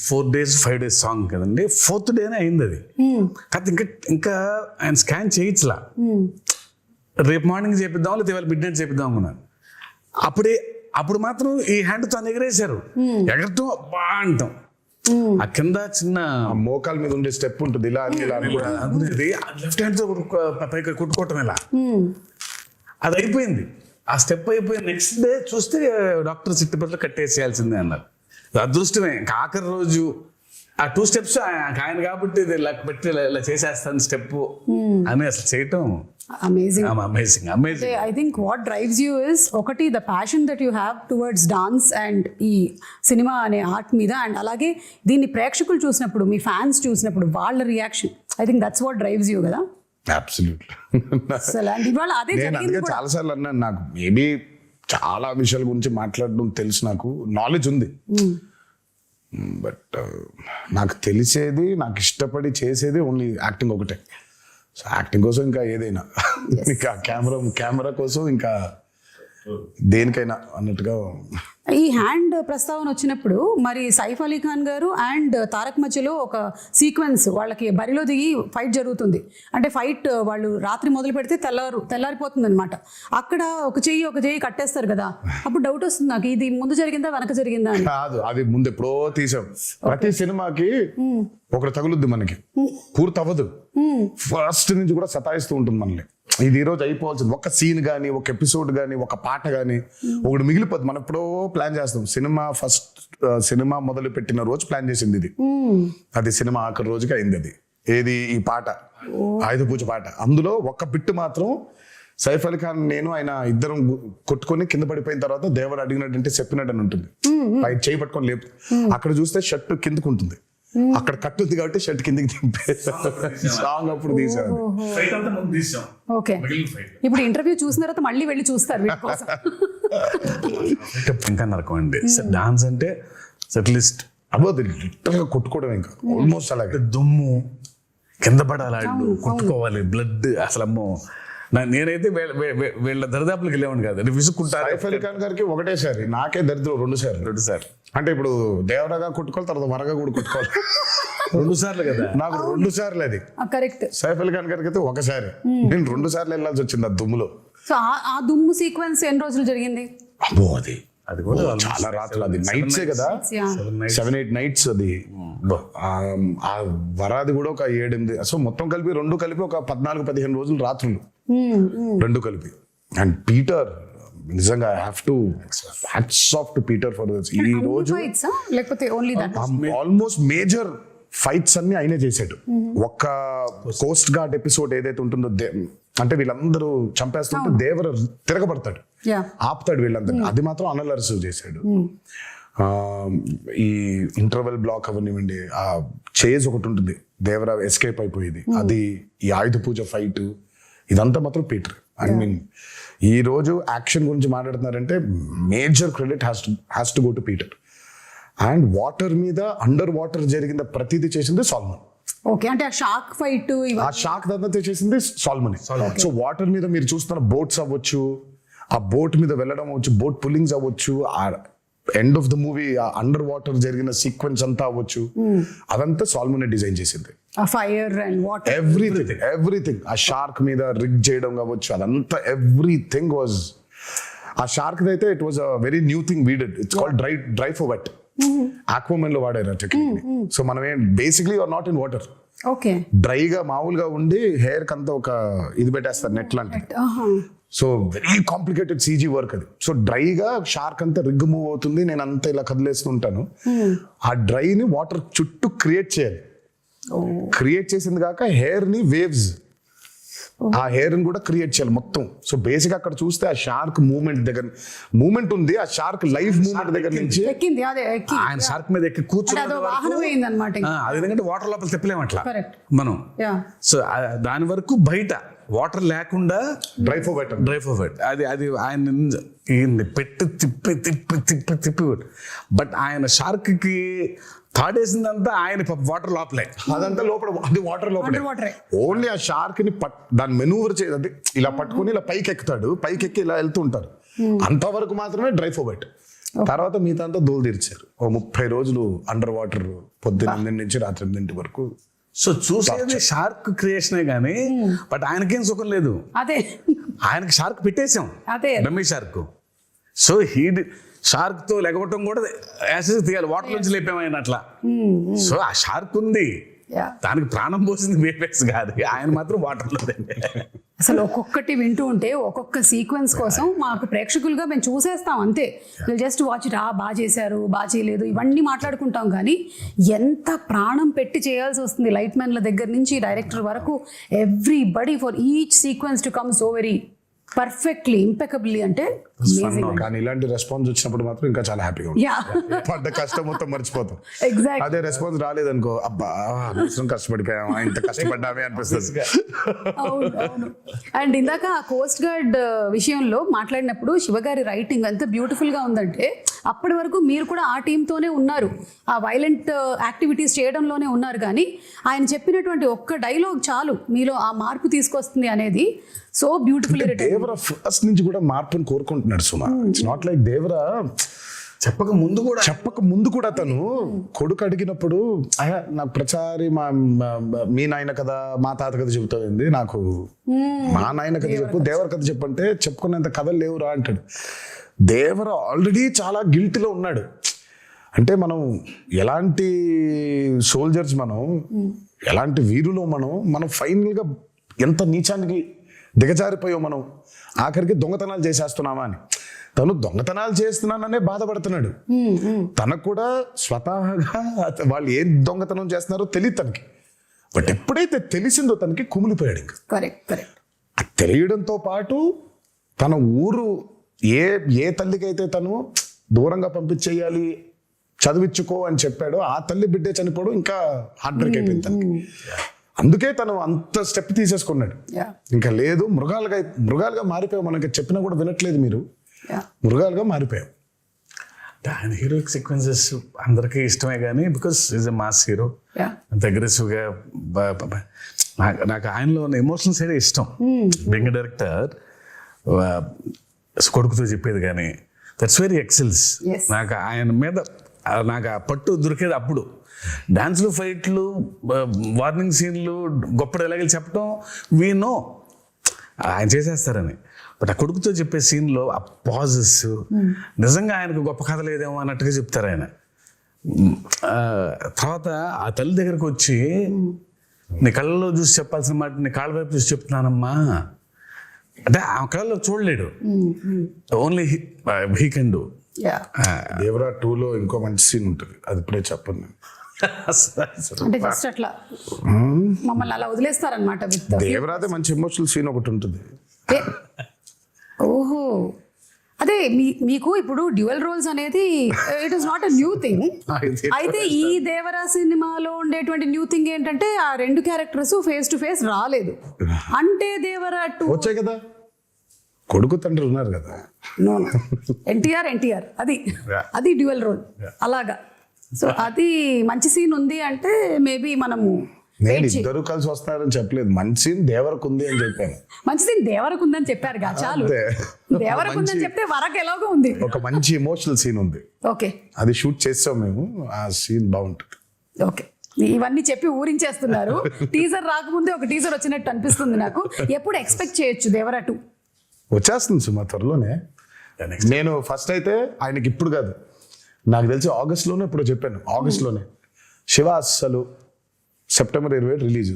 4 days 5 days సాంగ్ కదండి, 4th డేనే అయింది అది. కాదు ఇంకా ఆయన స్కాన్ చేయించలా, రేపు మార్నింగ్ చేపిద్దాం లేదా ఇవాళ మిడ్ నైట్ చేపిద్దాం అనుకున్నాను. అప్పుడు మాత్రం ఈ హ్యాండ్ తో ఎగరేశారు, ఎగరటం అబ్బా అంటాం. ఆ కింద చిన్న మోకాల మీద ఉండే స్టెప్ ఉంటుంది, ఇలా అనుకునేది లెఫ్ట్ హ్యాండ్ తో పైకి కొట్టుకోవటం ఇలా, అది అయిపోయింది. ఆ స్టెప్ అయిపోయి నెక్స్ట్ డే చూస్తే డాక్టర్ సిట్టుపట్ల కట్టేసేయాల్సిందే అన్నారు. అదృష్టమే ఆఖరి రోజు ఆ 2 steps ఆయన కాబట్టి ఇలా పెట్టి ఇలా చేసేస్తాను స్టెప్ అని అసలు చేయటం amazing. Amazing. I think what drives you is ఒకటి the passion that you have towards dance and ఈ సినిమా అనే ఆర్ట్ మీద, అండ్ అలాగే దీన్ని ప్రేక్షకులు చూసినప్పుడు, మీ ఫ్యాన్స్ చూసినప్పుడు వాళ్ళ reaction, I think that's what drives you కదా. అబ్సల్యూట్లీ. అసలు అండ్ ఇవాళ అదే నేను జరిగింది అందుకే కూడా. చాలా సార్లు అన్నాను, నాకు మేబీ చాలా విషయాల గురించి మాట్లాడడం తెలుసు, నాకు నాలెడ్జ్ ఉంది, బట్ నాకు తెలిసేది, నాకు ఇష్టపడి చేసేది ఓన్లీ యాక్టింగ్ ఒకటే. సో యాక్టింగ్ కోసం ఇంకా ఏదైనా, ఇంకా కెమెరా కోసం ఇంకా దేనికైనా అన్నట్టుగా. ఈ హ్యాండ్ ప్రస్తావన వచ్చినప్పుడు మరి సైఫ్ అలీ ఖాన్ గారు అండ్ తారక్ మధ్యలో ఒక సీక్వెన్స్, వాళ్ళకి బరిలో దిగి ఫైట్ జరుగుతుంది. అంటే ఫైట్ వాళ్ళు రాత్రి మొదలు పెడితే తెల్లారిపోతుంది అనమాట. అక్కడ ఒక చెయ్యి కట్టేస్తారు కదా, అప్పుడు డౌట్ వస్తుంది నాకు, ఇది ముందు జరిగిందా వెనక జరిగిందా అని. కాదు, అది ముందు ఎప్పుడో తీసాం. ప్రతి సినిమాకి ఒకటి తగులుద్ది, మనకి పూర్తి అవ్వదు, ఫస్ట్ నుంచి కూడా సతాయిస్తూ ఉంటుంది మనల్ని. ఇది ఈ రోజు అయిపోవాల్సింది, ఒక సీన్ కానీ, ఒక ఎపిసోడ్ కానీ, ఒక పాట కానీ ఒకటి మిగిలిపోద్ది. మనం ఎప్పుడో ప్లాన్ చేస్తాం. సినిమా మొదలు పెట్టిన రోజు ప్లాన్ చేసింది ఇది, అది సినిమా ఆఖరి రోజుకి అయింది. అది ఏది, ఈ పాట ఆయుధ పూజ పాట. అందులో ఒక బిట్టు మాత్రం సైఫ్ అలీ ఖాన్ నేను ఆయన ఇద్దరం కొట్టుకొని కింద పడిపోయిన తర్వాత దేవుడు అడిగినట్టు చెప్పినట్టు అని ఉంటుంది, పై చేయి పట్టుకొని లేపు. అక్కడ చూస్తే షర్ట్ కిందకు ఉంటుంది, అక్కడ కట్టుంది కాబట్టి షర్ట్ కిందకి దింపే సాంగ్ అప్పుడు తీసాను. ఓకే. ఇప్పుడు ఇంటర్వ్యూ చూసిన తర్వాత మళ్ళీ వెళ్ళి చూస్తారు వీటి కోసం. ఇంకా నరకం అండి డాన్స్ అంటే, అట్లీస్ట్ అబౌట్ లిటరల్ గా కొట్టుకోవడం, ఇంకా ఆల్మోస్ట్ అలాగే దుమ్ము కింద పడాలి, కొట్టుకోవాలి, బ్లడ్, అసలు అమ్మో. నేనైతే వీళ్ళ దరిదాపులకు వెళ్ళేవాడిని కాదు, విసుక్కుంటారు. సైఫ్ అలీ ఖాన్ గారికి ఒకటేసారి, నాకే దరిద్రం 2 సార్లు. అంటే ఇప్పుడు దేవరగా కొట్టుకోవాలి, తర్వాత వరగా కూడా కొట్టుకోవాలి 2 సార్లు కదా. నాకు 2 సార్లు అది కరెక్ట్. సైఫ్ అలీ ఖాన్ గారికి అయితే ఒకసారి, నేను 2 సార్లు వెళ్ళాల్సి వచ్చింది ఆ దుమ్ములో. సో ఆ దుమ్ము సీక్వెన్స్ ఎన్ని రోజులు జరిగింది? అబ్బో అది కూడా చాలా రాత్రులు, అది నైట్సే కదా, 7-8 nights అది. ఆ వరాది కూడా ఒక 7-8, సో మొత్తం కలిపి 2 కలిపి ఒక 14-15 రోజులు రాత్రులు, 2 కలిపి. అండ్ పీటర్ నిజంగా I have to hats off to Peter for this. ఈ రోజు లేకపోతే only that, almost major fights అన్ని ఆయనే చేశాడు. ఒక్క కోస్ట్ గార్డ్ ఎపిసోడ్ ఏదైతే ఉంటుందో, అంటే వీళ్ళందరూ చంపేస్తుంటే దేవర తిరగబడతాడు, ఆపుతాడు వీళ్ళందరూ, అది మాత్రం అనిల్ అరసు చేశాడు. ఈ ఇంటర్వెల్ బ్లాక్ అవనివ్వండి, ఆ చేజ్ ఒకటి ఉంటుంది, దేవర ఎస్కేప్ అయిపోయేది, అది, ఈ ఆయుధ పూజ ఫైట్, ఇదంతా మాత్రం పీటర్. ఐ మీన్ ఈ రోజు యాక్షన్ గురించి మాట్లాడుతున్నారంటే major credit has to go to Peter. And water మీద, అండర్ వాటర్ జరిగిన ప్రతిదీ చేసింది సాల్మన్. ఓకే. అంటే ఆ షార్క్ ఫైట్, ఆ షార్క్ దంతా చేసింది సాల్మన్. సో వాటర్ మీద మీరు చూస్తున్న బోట్స్ అవ్వచ్చు, ఆ బోట్ మీద వెళ్ళడం అవ్వచ్చు, బోట్ పుల్లింగ్స్ అవ్వచ్చు, ఆ end of the movie under water జరిగిన సీక్వెన్స్ అంతా అవ్వచ్చు, అదంతా సాల్మన్ డిజైన్ చేసింది. Fire and water, everything. ఆ షార్క్ మీద రిగ్ చేయడం కావచ్చు, అదంతా ఎవ్రీథింగ్ వాజ్. ఆ షార్క్ అయితే it was a very new thing we did. It's called dry for wet. Aquaman లో వాడారు ఆ టెక్నిక్. సో మనం basically are not in water, okay, డ్రైగా మామూలుగా ఉండి హెయిర్ కంతా ఒక ఇది పెట్టేస్తారు, నెట్ లాంటి. So very complicated CG work అది. సో డ్రైగా షార్క్ అంతా రిగ్ మూవ్ అవుతుంది, నేను అంతా ఇలా కదిలేస్తుంటాను. ఆ డ్రైని వాటర్ చుట్టూ క్రియేట్ చేయాలి. క్రియేట్ చేసింది కాక హెయిర్ ని వేవ్స్ ఆ హెయిర్ కూడా క్రియేట్ చేయాలి మొత్తం. సో బేసిక్ అక్కడ చూస్తే ఆ షార్క్ మూమెంట్ ఉంది, ఆ షార్క్ లైఫ్ మూమెంట్ దగ్గర నుంచి ఎక్కింది, అదే ఎక్కి ఆయన షార్క్ మీద ఎక్కి అంటే అదో వాహనం అయింది అనమాట. అది ఎందుకంటే వాటర్ లోపల తిప్పలేము అట్లా Correct. మనం. Yeah. సో దాని వరకు బయట వాటర్ లేకుండా డ్రై ఫోర్వర్డ్ అది ఆయన పెట్టి తిప్పి బట్ ఆయన షార్క్ కి తాడేసిందంతా ఆయన వాటర్ లోపలే, అదంతా లోపల, అది వాటర్ లోపల. వాటరే. ఓన్లీ ఆ షార్క్ ని దాన్ని మెనూవర్ చేయాలి, ఇలా పట్టుకొని ఇలా పైకి ఎక్కుతాడు, పైకి ఎక్కి ఇలా వెళ్తూ ఉంటారు. అంతవరకు మాత్రమే డ్రై ఫోర్వర్డ్. తర్వాత మిగతా అంతా దోలు తీర్చారు. 30 రోజులు అండర్ వాటర్, పొద్దున్న 8 నుంచి రాత్రి 8 వరకు. సో చూసేది షార్క్ క్రియేషనే గానీ బట్ ఆయనకేం సుఖం లేదు. అదే ఆయనకి షార్క్ పెట్టేశాం, అదే డమ్మీ షార్క్. సో షార్క్ తో లెగవటం కూడా యాసిడ్ తీయాలి, వాటర్ నుంచి లేపాము ఆయన అట్లా. సో ఆ షార్క్ ఉంది, Yeah. దానికి ప్రాణం పోసింది వేపేస్ కాదు, ఆయన మాత్రం వాటర్లో. అసలు ఒక్కొక్కటి వింటూ ఉంటే ఒక్కొక్క సీక్వెన్స్ కోసం మాకు ప్రేక్షకులుగా మేము చూసేస్తాం అంతే. వీళ్ళు జస్ట్ వాచ్ ఇట్, బాగా చేశారు, బాగా చేయలేదు, ఇవన్నీ మాట్లాడుకుంటాం. కానీ ఎంత ప్రాణం పెట్టి చేయాల్సి వస్తుంది లైట్ మ్యాన్ల దగ్గర నుంచి డైరెక్టర్ వరకు, everybody for each sequence to come so very perfectly impeccably. అంటే కానీ ఇలాంటి రెస్పాన్స్ వచ్చినప్పుడు మాత్రం ఇంకా చాలా హ్యాపీగా ఉంది. యా పడ్డ కష్టం మొత్తం మర్చిపోతాం. ఎగ్జాక్ట్. అదే రెస్పాన్స్ రాలేదనుకో, అబ్బా అవసరం కష్టపడిపోయామా, ఇంత కష్టపడ్డామే అనిపిస్తుంది. అవును అవును. అండ్ ఇందాక ఆ కోస్ట్ గార్డ్ విషయంలో మాట్లాడినప్పుడు శివగారి రైటింగ్ ఎంత బ్యూటిఫుల్ గా ఉందంటే, అప్పటి వరకు మీరు కూడా ఆ టీంతోనే ఉన్నారు, ఆ వైలెంట్ యాక్టివిటీస్ చేయడంలోనే ఉన్నారు. కానీ ఆయన చెప్పినటువంటి ఒక్క డైలాగ్ చాలు మీలో ఆ మార్పు తీసుకొస్తుంది అనేది సో బ్యూటిఫుల్. దేవరా ఫస్ట్ నుంచి కూడా మార్పుని కోరుకుంటున్నాడు సుమా. ఇట్స్ నాట్ లైక్ దేవరా చెప్పక ముందు కూడా తను కొడుకు అడిగినప్పుడు, నాకు ప్రచారి మీ నాయన కథ మా తాత కథ చెబుతుంది, నాకు మా నాయన కథ చెప్పు, దేవర కథ చెప్పంటే చెప్పుకునేంత కథలు లేవురా అంటాడు. దేవర ఆల్రెడీ చాలా గిల్టీలో ఉన్నాడు. అంటే మనం ఎలాంటి సోల్జర్స్, మనం ఎలాంటి వీరులో మనం ఫైనల్గా ఎంత నీచానికి దిగజారిపోయాం మనం, ఆఖరికి దొంగతనాలు చేసేస్తున్నామా అని. తను దొంగతనాలు చేస్తున్నాననే బాధపడుతున్నాడు. తనకు కూడా స్వతహాగా వాళ్ళు ఏం దొంగతనం చేస్తున్నారో తెలియదు తనకి. బట్ ఎప్పుడైతే తెలిసిందో తనకి కుమిలిపోయాడు. ఇంకా కరెక్ట్. అది తెలియడంతో పాటు తన ఊరు ఏ తల్లికైతే తను దూరంగా పంపించేయాలి, చదివించుకో అని చెప్పాడో, ఆ తల్లి బిడ్డే చనిపోవడం ఇంకా హార్ట్ బ్రేక్ అయిపోయింది తనకి. అందుకే తను అంత స్టెప్ తీసేసుకున్నాడు. ఇంకా లేదు, మృగాలుగా మారిపోయావు, మనకి చెప్పినా కూడా వినట్లేదు మీరు, మృగాలుగా మారిపోయావు. ఆయన హీరోయిక్ సీక్వెన్సెస్ అందరికీ ఇష్టమే కానీ because is a mass hero, అంత అగ్రెసివ్గా. నాకు ఆయనలో ఉన్న ఎమోషనల్ సైడ్ ఇష్టం. బెంగ డైరెక్టర్ కొడుకుతో చెప్పేది కానీ దట్స్ వెరీ ఎక్సెల్స్. నాకు ఆయన మీద నాకు ఆ పట్టు దొరికేది అప్పుడు. డాన్స్లు, ఫైట్లు, వార్నింగ్ సీన్లు, గొప్ప డైలాగులు చెప్పడం వీ నో ఆయన చేసేస్తారని. బట్ ఆ కొడుకుతో చెప్పే సీన్లో ఆ పాజెస్ నిజంగా ఆయనకు గొప్ప కథ లేదేమో అన్నట్టుగా చెప్తారు ఆయన. తర్వాత ఆ తల్లి దగ్గరకు వచ్చి, నీ కళ్ళలో చూసి చెప్పాల్సిన మాట నీ కాళ్ళ వైపు చూసి చెప్తున్నానమ్మా అంటే ఆ కళ్ళలో చూడలేడు, only he can do. Devara 2లో ఇంకో మంచి సీన్ ఉంటుంది, అది ఇప్పుడే చెప్పండి. అంటే జస్ట్ అట్లా మమ్మల్ని అలా వదిలేస్తారనమాట. దేవరాదే మంచి ఎమోషనల్ సీన్ ఒకటి ఉంటుంది. ఓహో, అదే మీకు ఇప్పుడు డ్యూయల్ రోల్స్ అనేది it is not a new thing. అయితే ఈ దేవరా సినిమాలో ఉండేటువంటి న్యూ థింగ్ ఏంటంటే ఆ 2 క్యారెక్టర్స్ ఫేస్ టు ఫేస్ రాలేదు. అంటే దేవరా 2 వచ్చాయి కదా, కొడుకు తండ్రి ఉన్నారు కదా. నో ఎన్టీఆర్ అది డ్యూయల్ రోల్ అలాగా. సో అది మంచి సీన్ ఉంది అంటే మేబీ మనము నేను ఇద్దరు కలిసి వస్తారని చెప్పలేదు, మంచి సీన్ దేవరకు ఉంది అని చెప్పాను. మంచి సీన్ దేవరకు ఉందని చెప్పారు కదా, చాలు. దేవరకు ఉందని చెప్తే వరకు ఎలాగో ఉంది, ఒక మంచి ఎమోషనల్ సీన్ ఉంది. ఓకే, అది షూట్ చేస్తాం మేము, ఆ సీన్ బాగుంటుంది. ఓకే, ఇవన్నీ చెప్పి ఊరించేస్తున్నారు. టీజర్ రాకముందే ఒక టీజర్ వచ్చినట్టు అనిపిస్తుంది నాకు. ఎప్పుడు ఎక్స్పెక్ట్ చేయొచ్చు దేవరా 2? వచ్చేస్తుంది సుమా త్వరలోనే. నేను ఫస్ట్ అయితే ఆయనకి ఇప్పుడు కాదు, నాకు తెలిసి ఆగస్ట్లోనే ఇప్పుడు చెప్పాను, ఆగస్ట్లోనే శివ అస్సలు సెప్టెంబర్ 27 రిలీజ్.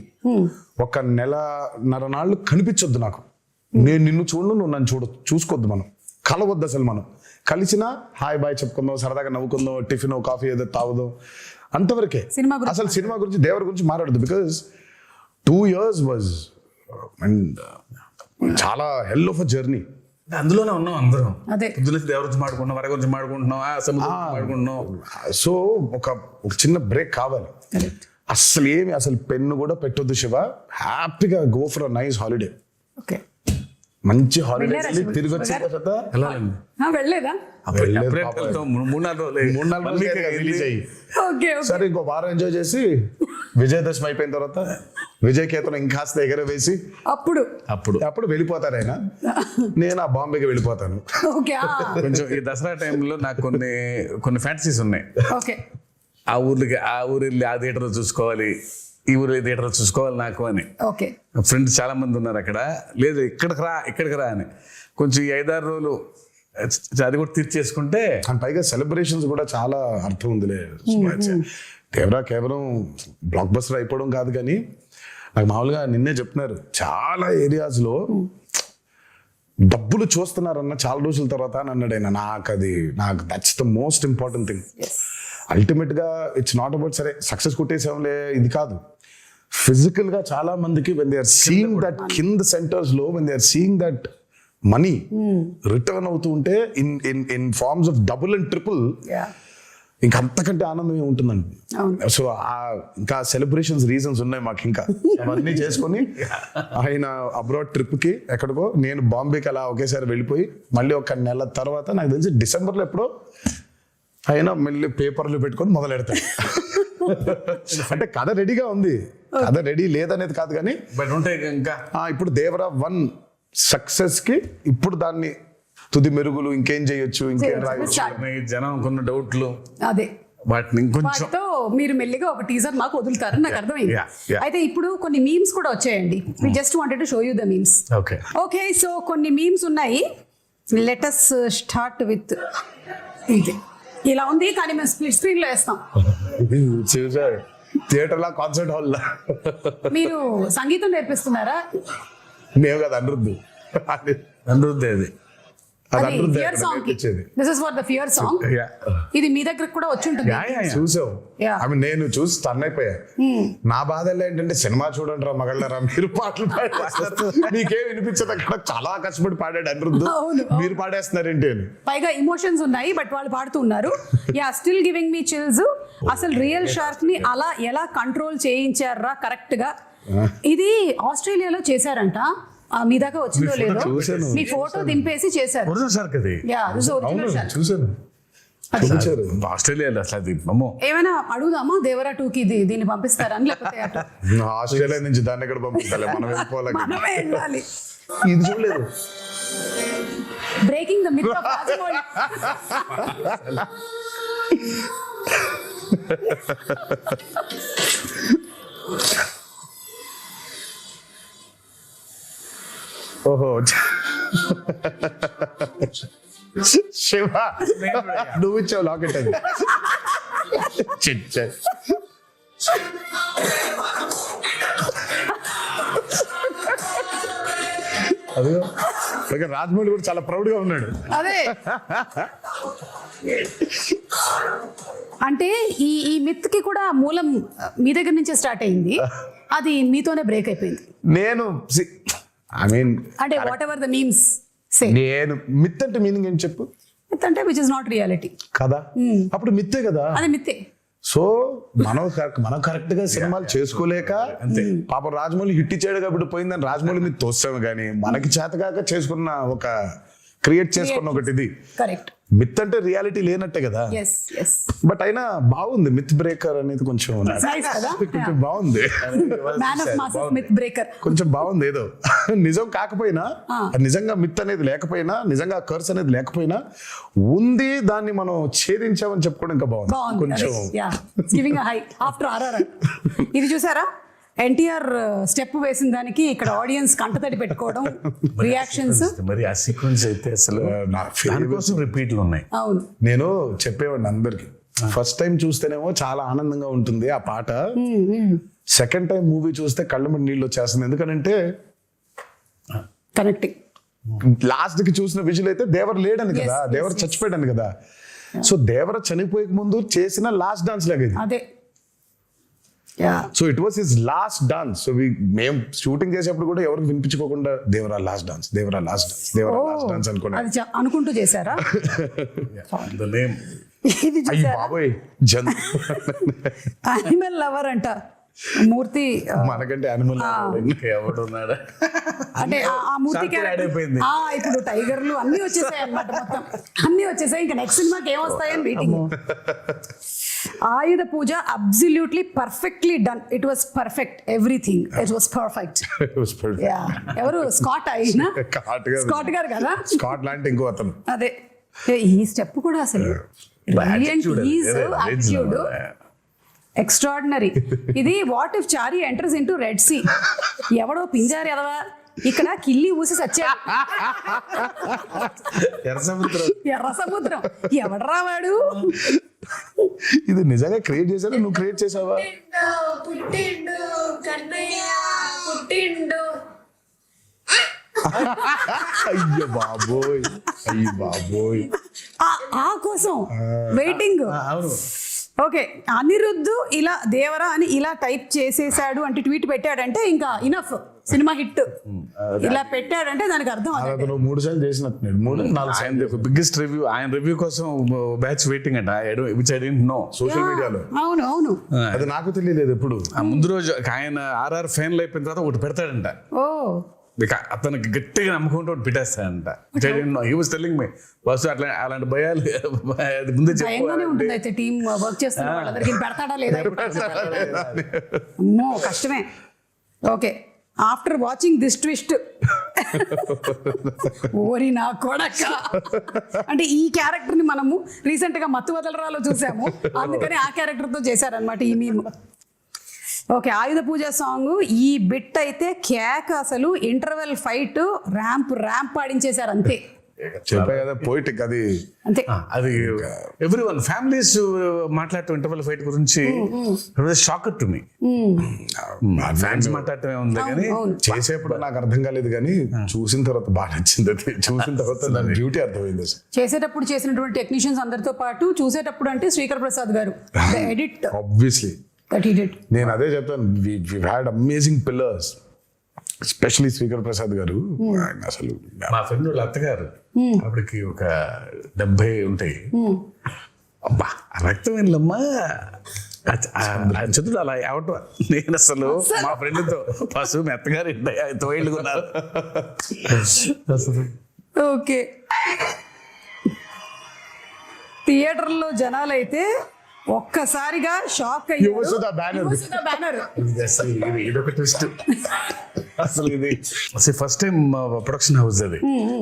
1 నెలన్నర నాళ్ళు కనిపించొద్దు నాకు, నేను నిన్ను చూడను, నువ్వు నన్ను చూసుకోవద్దు, మనం కలవద్దు అసలు. మనం కలిసినా హాయ్ బాయ్ చెప్పుకుందాం, సరదాగా నవ్వుకుందాం, టిఫిన్ కాఫీ ఏదో తాగుదాం, అంతవరకే. అసలు సినిమా గురించి దేవర గురించి మాట్లాడదు. బికాజ్ 2 years వాజ్ అండ్ చాలా హెల్ ఆఫ్ అ జర్నీ. అందులోనే ఉన్నాం అందరం. అదే. పొద్దున్న దేవర గురించి మాడుకుంటున్నాం, వర గురించి మాడుకుంటున్నాం, సముద్రం గురించి మాడుకుంటున్నాం. సో ఒక చిన్న బ్రేక్ కావాలి. కరెక్ట్. అసలు పెన్ను కూడా పెట్టొద్దు శివ, హ్యాపీగా go for a nice holiday. Okay. మంచి హాలిడే వెళ్ళారా శివ? తిరిగి వచ్చిన తర్వాత వెళ్ళాలండి. వెళ్ళలేదా? వెళ్ళలేదు అప్పుడే పాపం. వెళ్తాం. 3-4 రోజులు 3-4 రోజులు రిలీజ్ అయ్యి ఓకే. సరే ఇంకో వారం ఎంజాయ్ చేసి విజయదశమి అయిపోయిన తర్వాత విజయ్ కేతనం ఇంకాస్త ఎగర వేసి అప్పుడు అప్పుడు వెళ్ళిపోతారు ఆయన. నేను ఆ బాంబేకి వెళ్ళిపోతాను. ఓకే. కొంచెం ఈ దసరా టైంలో నాకు కొన్ని ఫ్యాంటసీస్ ఉన్నాయి. ఓకే. ఆ ఊరు వెళ్ళి ఆ థియేటర్ చూసుకోవాలి, ఈ ఊరు థియేటర్ చూసుకోవాలి నాకు అని. ఓకే. ఫ్రెండ్స్ చాలా మంది ఉన్నారు అక్కడ. లేదు ఇక్కడికి రా అని. కొంచెం ఈ 5-6 రోజులు అది కూడా తీర్చేసుకుంటే. అండ్ పైగా సెలబ్రేషన్స్ కూడా చాలా అర్థం ఉందిలే. దేవరా కేవలం బ్లాక్ బస్టర్ అయిపోవడం కాదు, కానీ నాకు మామూలుగా నిన్నే చెప్తున్నారు చాలా ఏరియాస్ లో డబ్బులు చూస్తున్నారన్న చాలా రోజుల తర్వాత అని అన్నాడు ఆయన. నాకు that's the most important thing. Ultimate గా ఇట్స్ నాట్ అబౌట్ సరే సక్సెస్ కొట్టేసాంలే ఇది కాదు. ఫిజికల్ గా చాలా మందికి when they are seeing that కింద సెంటర్స్ లో when they are seeing that money return అవుతూ ఉంటే in forms of double and triple, ఇంకా అంతకంటే ఆనందమే ఉంటుందండి. సో ఇంకా సెలబ్రేషన్స్ రీజన్స్ ఉన్నాయి మాకు. ఇంకా అవన్నీ చేసుకొని ఆయన అబ్రాడ్ ట్రిప్ కి ఎక్కడికో, నేను బాంబేకి అలా ఒకేసారి వెళ్ళిపోయి మళ్ళీ ఒక నెల తర్వాత నాకు తెలిసి డిసెంబర్లో ఎప్పుడో ఆయన మళ్ళీ పేపర్లు పెట్టుకొని మొదలెడతాడు. అంటే కథ రెడీగా ఉంది, కథ రెడీ లేదనేది కాదు, కానీ బట్ ఉంటాయి ఇంకా. ఇప్పుడు దేవరా 1 సక్సెస్ కి ఇప్పుడు దాన్ని తుది మెరుగులు ఇంకేం చేయొచ్చు, ఇంకేం రాయొచ్చు. జనం కొన్ని డౌట్లు, అదే వాటిని ఇంకొంచెం వాటితో మీరు మెల్లిగా ఒక టీజర్ మాకు వదులుతారని నాకు అర్థమైంది. Yeah. అయితే ఇప్పుడు కొన్ని మీమ్స్ కూడా వచ్చాయండి. We just wanted to show you the memes. Okay. Okay, so కొన్ని మీమ్స్ ఉన్నాయి. లెట్ us స్టార్ట్ విత్ ఇది. ఇలా ఉంది, కానీ మేము స్ప్లిట్ స్క్రీన్ లో వేస్తాం. చూసారు థియేటర్ లా, కాన్సర్ట్ హాల్ లా. మీరు సంగీతం నేర్పిస్తున్నారా? మేము కదా అనిరుద్ధు అది అది అది అనిరుద్ధు ఫియర్ సాంగ్ కి. This is for the fear song. ఇది మీ దగ్గర కూడా వచ్చి ఉంటుంది. చూసావు. Yeah. ఐ మీన్ నేను చూసి టర్న్ అయిపోయా. నా బాధ ఏంటంటే సినిమా చూడండి రా మగళ్ళరా, మీరు పాటలు పాడేస్తారు, మీకేం వినిపించదు. అక్కడ చాలా కష్టపడి పాడాడు అనిరుద్ధు, అవును. మీరు పాడేస్తున్నారేంటి అని. పైగా ఇమోషన్స్ ఉన్నాయి, బట్ వాళ్ళు పాడుతూ ఉన్నారు. Yeah, still giving me chills. అసలు రియల్ షార్క్ ని అలా ఎలా కంట్రోల్ చేయించారా కరెక్ట్ గా. ఇది ఆస్ట్రేలియాలో చేశారంట. మీ దాకా వచ్చిందో లేదో, మీ ఫోటో దింపేసి చేశారు. ఒరిజినల్ షార్క్ అది. Yeah, this is original shark. చూసాను. ఆస్ట్రేలియాలో అసలు అది అమ్మో. ఏమైనా అడుగుదామా దేవరా 2 కి దీన్ని పంపిస్తారని, లేకపోతే అటు ఆస్ట్రేలియా నుంచి దాన్ని ఎక్కడ పంపించాలి, మనం వెళ్ళిపోవాలి. మనమే వెళ్ళాలి. ఇది చూడలేదు. Breaking the myth of Rajamouli. ఓహో శివ, నువ్వు ఇచ్చావు లాకెట్ అది. అదిగో రాజమౌళి కూడా చాలా ప్రౌడ్ గా ఉన్నాడు. అదే అంటే ఈ మిత్ కి కూడా మూలం మీ దగ్గర నుంచే స్టార్ట్ అయింది. అది మీతోనే బ్రేక్ అయిపోయింది. నేను ఐ మీన్ అంటే వాట్ ఎవర్ ద మీమ్స్ సే, నేను మిత్ అంటే మీనింగ్ ఏంటి చెప్పు. మిత్ అంటే విచ్ ఇస్ నాట్ రియాలిటీ కదా, అప్పుడు మిత్తే కదా. అది మిత్తే. సో మనం కరెక్ట్ గా సినిమాలు చేసుకోలేక పాపం రాజమౌళి హిట్ ఇచ్చాడు కాబట్టి పోయిందని రాజమౌళి మీద తోస్తాము, కానీ మనకి చేతగాక చేసుకున్న ఒక క్రియేట్ చేసుకున్న ఒకటి ఇది. కరెక్ట్. మిత్ అంటే రియాలిటీ లేనట్టే కదా. yes yes బట్ అయినా బాగుంది మిత్ బ్రేకర్ అనేది, కొంచెం nice కదా. కొంచెం బాగుంది. Man of masses myth breaker. కొంచెం బాగుంది. ఏదో నిజం కాకపోయినా, నిజంగా మిత్ అనేది లేకపోయినా, నిజంగా కర్స్ అనేది లేకపోయినా ఉంది, దాన్ని మనం ఛేదించామని చెప్పుకోవడం ఇంకా బాగుంది కొంచెం. Giving high after RRR. ఇది చూసారా, ఎన్టీఆర్ స్టెప్ వేసిన దానికి ఇక్కడ ఆడియన్స్ కంటతడి పెట్టుకోవడం, రియాక్షన్స్. మరి ఆ సీక్వెన్స్ అయితే అసలు దానికోసం రిపీట్లు ఉన్నాయి. అవును, నేను చెప్పేవాడిని అందరికి, ఫస్ట్ టైం చూస్తేనేమో చాలా ఆనందంగా ఉంటుంది ఆ పాట, సెకండ్ టైం మూవీ చూస్తే కళ్ళ మీద నీళ్ళు వచ్చేస్తుంది. ఎందుకనంటే కనెక్టింగ్. లాస్ట్ కి చూసిన విజువల్ అయితే దేవర లేడని కదా, దేవర చచ్చిపోయాడని కదా. సో దేవర చనిపోయే ముందు చేసిన లాస్ట్ డాన్స్ లాగా ఇది. అదే Yeah. So it was his last dance. సో మేము షూటింగ్ చేసేప్పుడు కూడా ఎవరికి వినిపించుకోకుండా Devara last dance, Devara last dance, Devara last dance అనుకున్నా. అది అనుకుంటూ చేశారా? The name. ఇది అయ్యి చూసారా? బాబోయ్ జన్ యానిమల్ లవర్ అంట మూర్తి. మనకంటే యానిమల్ ఇంకా ఎవడున్నాడా? అంటే ఆ మూర్తి Short period అయిపోయింది. ఇప్పుడు టైగర్లు అన్ని వచ్చేసాయి అన్నమాట, మొత్తం అన్ని వచ్చేసాయి. ఇంకా నెక్స్ట్ సినిమాకి ఏమొస్తాయని waiting. Ayudha Puja absolutely perfectly done. It was perfect, everything it was perfect. ఎవరు స్కాట్ అయినా స్కాట్ గారు కదా, స్కాట్ లాంటి ఇంకో అతను. అదే ఈ స్టెప్ కూడా అసలు యాటిట్యూడ్ ఎక్స్ట్రాడినరీ. ఇది what if Chari enters into red sea. ఎవడో పింజారు ఎదవా ఇక్కడ కిల్లి ఊసి సచ్చాడు. ఎర్ర సముద్రం ఎవడరా వాడు? ఇది నిజంగా క్రియేట్ చేశారా, నువ్వు క్రియేట్ చేసావా? పుట్టిండు కన్నయ్య పుట్టిండు. అయ్యో బాబోయ్, అయ్యో బాబోయ్. ఆ కోసం వెయిటింగ్. అవును. ఓకే, అనిరుద్ధు ఇలా దేవరా అని ఇలా టైప్ చేసేసాడు అంటే ట్వీట్ పెట్టాడంటే ఇంకా ఇనఫ్, సినిమా హిట్. ఇలా పెట్టాడంటే దానికి అర్థం అదే. అతను 3 సార్లు చేసినట్టున్నాడు, 3-4 సార్లు. బిగ్గెస్ట్ రివ్యూ, ఆయన రివ్యూ కోసం బ్యాచ్ వెయిటింగ్ అంట. Which I don't know. Social మీడియాలో అవును అవును. అది నాకు తెలియలేదు ఎప్పుడు. ఆ ముందు రోజు ఆయన ఆర్ఆర్ ఫైనల్ అయిపోయిన తర్వాత ఒకటి పెడతాడంట. ఓ అతనికి గట్టిగా నమ్ముకుంటూ ఒకటి పెట్టేస్తాడంట. హీ వాస్ టెల్లింగ్ మీ బస్ అలాంటి భయాలు అది ముందే భయంగానే ఉంటుంది. అయితే టీమ్ వర్క్ చేస్తున్న వాళ్ళందరికీ పెడతాడా లేదా? అమ్మో కష్టమే. Okay, after watching this twist ఓరి నా కొడక, అంటే ఈ క్యారెక్టర్ ని మనము రీసెంట్ గా మత్తు వదలరాలో చూసాము, అందుకని ఆ క్యారెక్టర్ తో చేశారనమాట ఈ మీమ్. ఓకే, ఆయుధ పూజ సాంగ్ ఈ బిట్ అయితే కేక్, అసలు ఇంటర్వెల్ ఫైట్ ర్యాంప్ పాడించేశారు అంతే. చెప్పా కదా పోయిటిక్ అది. అంతే. అది ఎవ్రీ వన్ ఫ్యామిలీస్ మాట్లాడటం ఇంటర్వల్ ఫైట్ గురించి షాకర్ టు మీ. ఫ్యాన్స్ మాట్లాడటమే ఉంది కానీ చేసేప్పుడు నాకు అర్థం కాలేదు, కానీ చూసిన తర్వాత బాగా నచ్చింది. అది చూసిన తర్వాత దాని బ్యూటీ అర్థమైంది. చేసేటప్పుడు చేసినటువంటి టెక్నీషియన్స్ అందరితో పాటు చూసేటప్పుడు అంటే శ్రీకర్ ప్రసాద్ గారు edit obviously that he did. నేను అదే చెప్తాను, we had amazing pillars, especially Srikar Prasad గారు. ఆయన అసలు మా ఫ్రెండ్ వాళ్ళ అత్తగారు అప్పటికి ఒక 70 ఉంటాయి. అబ్బా రక్తం వెళ్ళమ్మా చదువు అలా అవటం. నేను అసలు మా ఫ్రెండ్తో పశువు మీ అత్తగారు 9 ఏళ్ళు కొన్నారు. ఓకే, థియేటర్లో జనాలు అయితే ఒక్కసారిగా షాక్ యువసుధ బ్యానర్. ఇదొక ట్విస్ట్ అసలు. ఇది ఫస్ట్ టైం ప్రొడక్షన్ హౌస్ అది.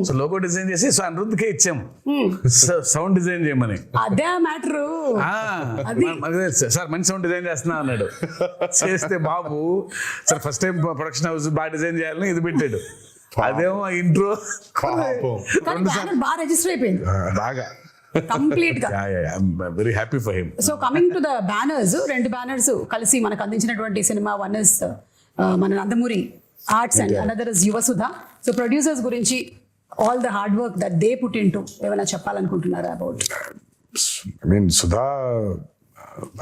సో లోగో డిజైన్ చేసి సో అనిరుద్ధ్కే ఇచ్చాం సౌండ్ డిజైన్ చేయమని. అదే మ్యాటర్. సార్ మంచి సౌండ్ డిజైన్ చేస్తున్నా అన్నాడు. చేస్తే బాబు sir first time production house బాగా డిజైన్ చేయాలని ఇది పెట్టాడు. అదేమో ఇంట్రో బాగా రిజిస్టర్ అయిపోయింది బాగా కంప్లీట్ గా. Very happy for him. So coming to the banners, 2 banners కలిసి మనకు అందించినటువంటి సినిమా. వన్ ఇస్ మన Nandamuri arts and another is Yuvasudha. So producers గురించి all the hard work that they put into ఏమైనా చెప్పాలనుకుంటున్నారా అబౌట్? I mean, Sudha,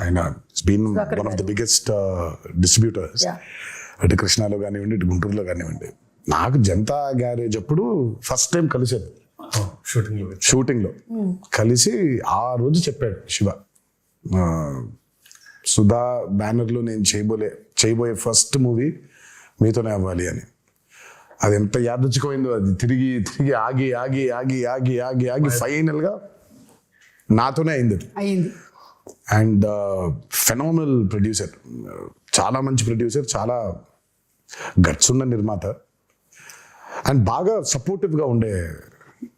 ఆయన been one of the biggest distributors. అటు కృష్ణాలో కానివ్వండి, ఇటు గుంటూరులో కానివ్వండి. నాకు జనతా గ్యారేజ్ అప్పుడు ఫస్ట్ టైం కలిసాను షూటింగ్ లో కలిసి. ఆ రోజు చెప్పాడు శివ, సుధా బ్యానర్ లో నేను చేయబోయే ఫస్ట్ మూవీ మీతోనే అవ్వాలి అని. అది ఎంత యాదృచ్ఛికమైందో. అది తిరిగి ఆగి ఫైనల్ గా నాతోనే అయింది. అండ్ ఫెనామినల్ ప్రొడ్యూసర్, చాలా మంచి ప్రొడ్యూసర్, చాలా గట్స్ ఉన్న నిర్మాత, అండ్ బాగా సపోర్టివ్ గా ఉండే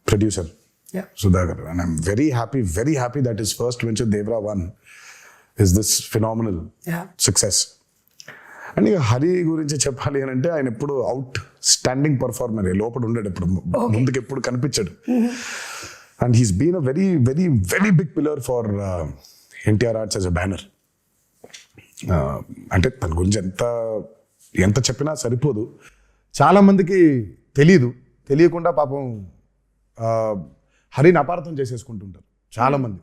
producer Sudhakar. And I'm very happy that is first venture Devara 1 is this phenomenal success. And ఇక హరి గురించి చెప్పాలి అని అంటే, ఆయన ఎప్పుడు అవుట్ స్టాండింగ్ పర్ఫార్మర్, లోపల ఉండేది, ఎప్పుడు ముందుకు ఎప్పుడు కనిపించాడు. And he's been a very big pillar for NTR arts as a banner. అంటే తన గురించి ఎంత చెప్పినా సరిపోదు. చాలా మందికి తెలియకుండా పాపం హరిని అపార్థం చేసేసుకుంటుంటారు చాలా మంది.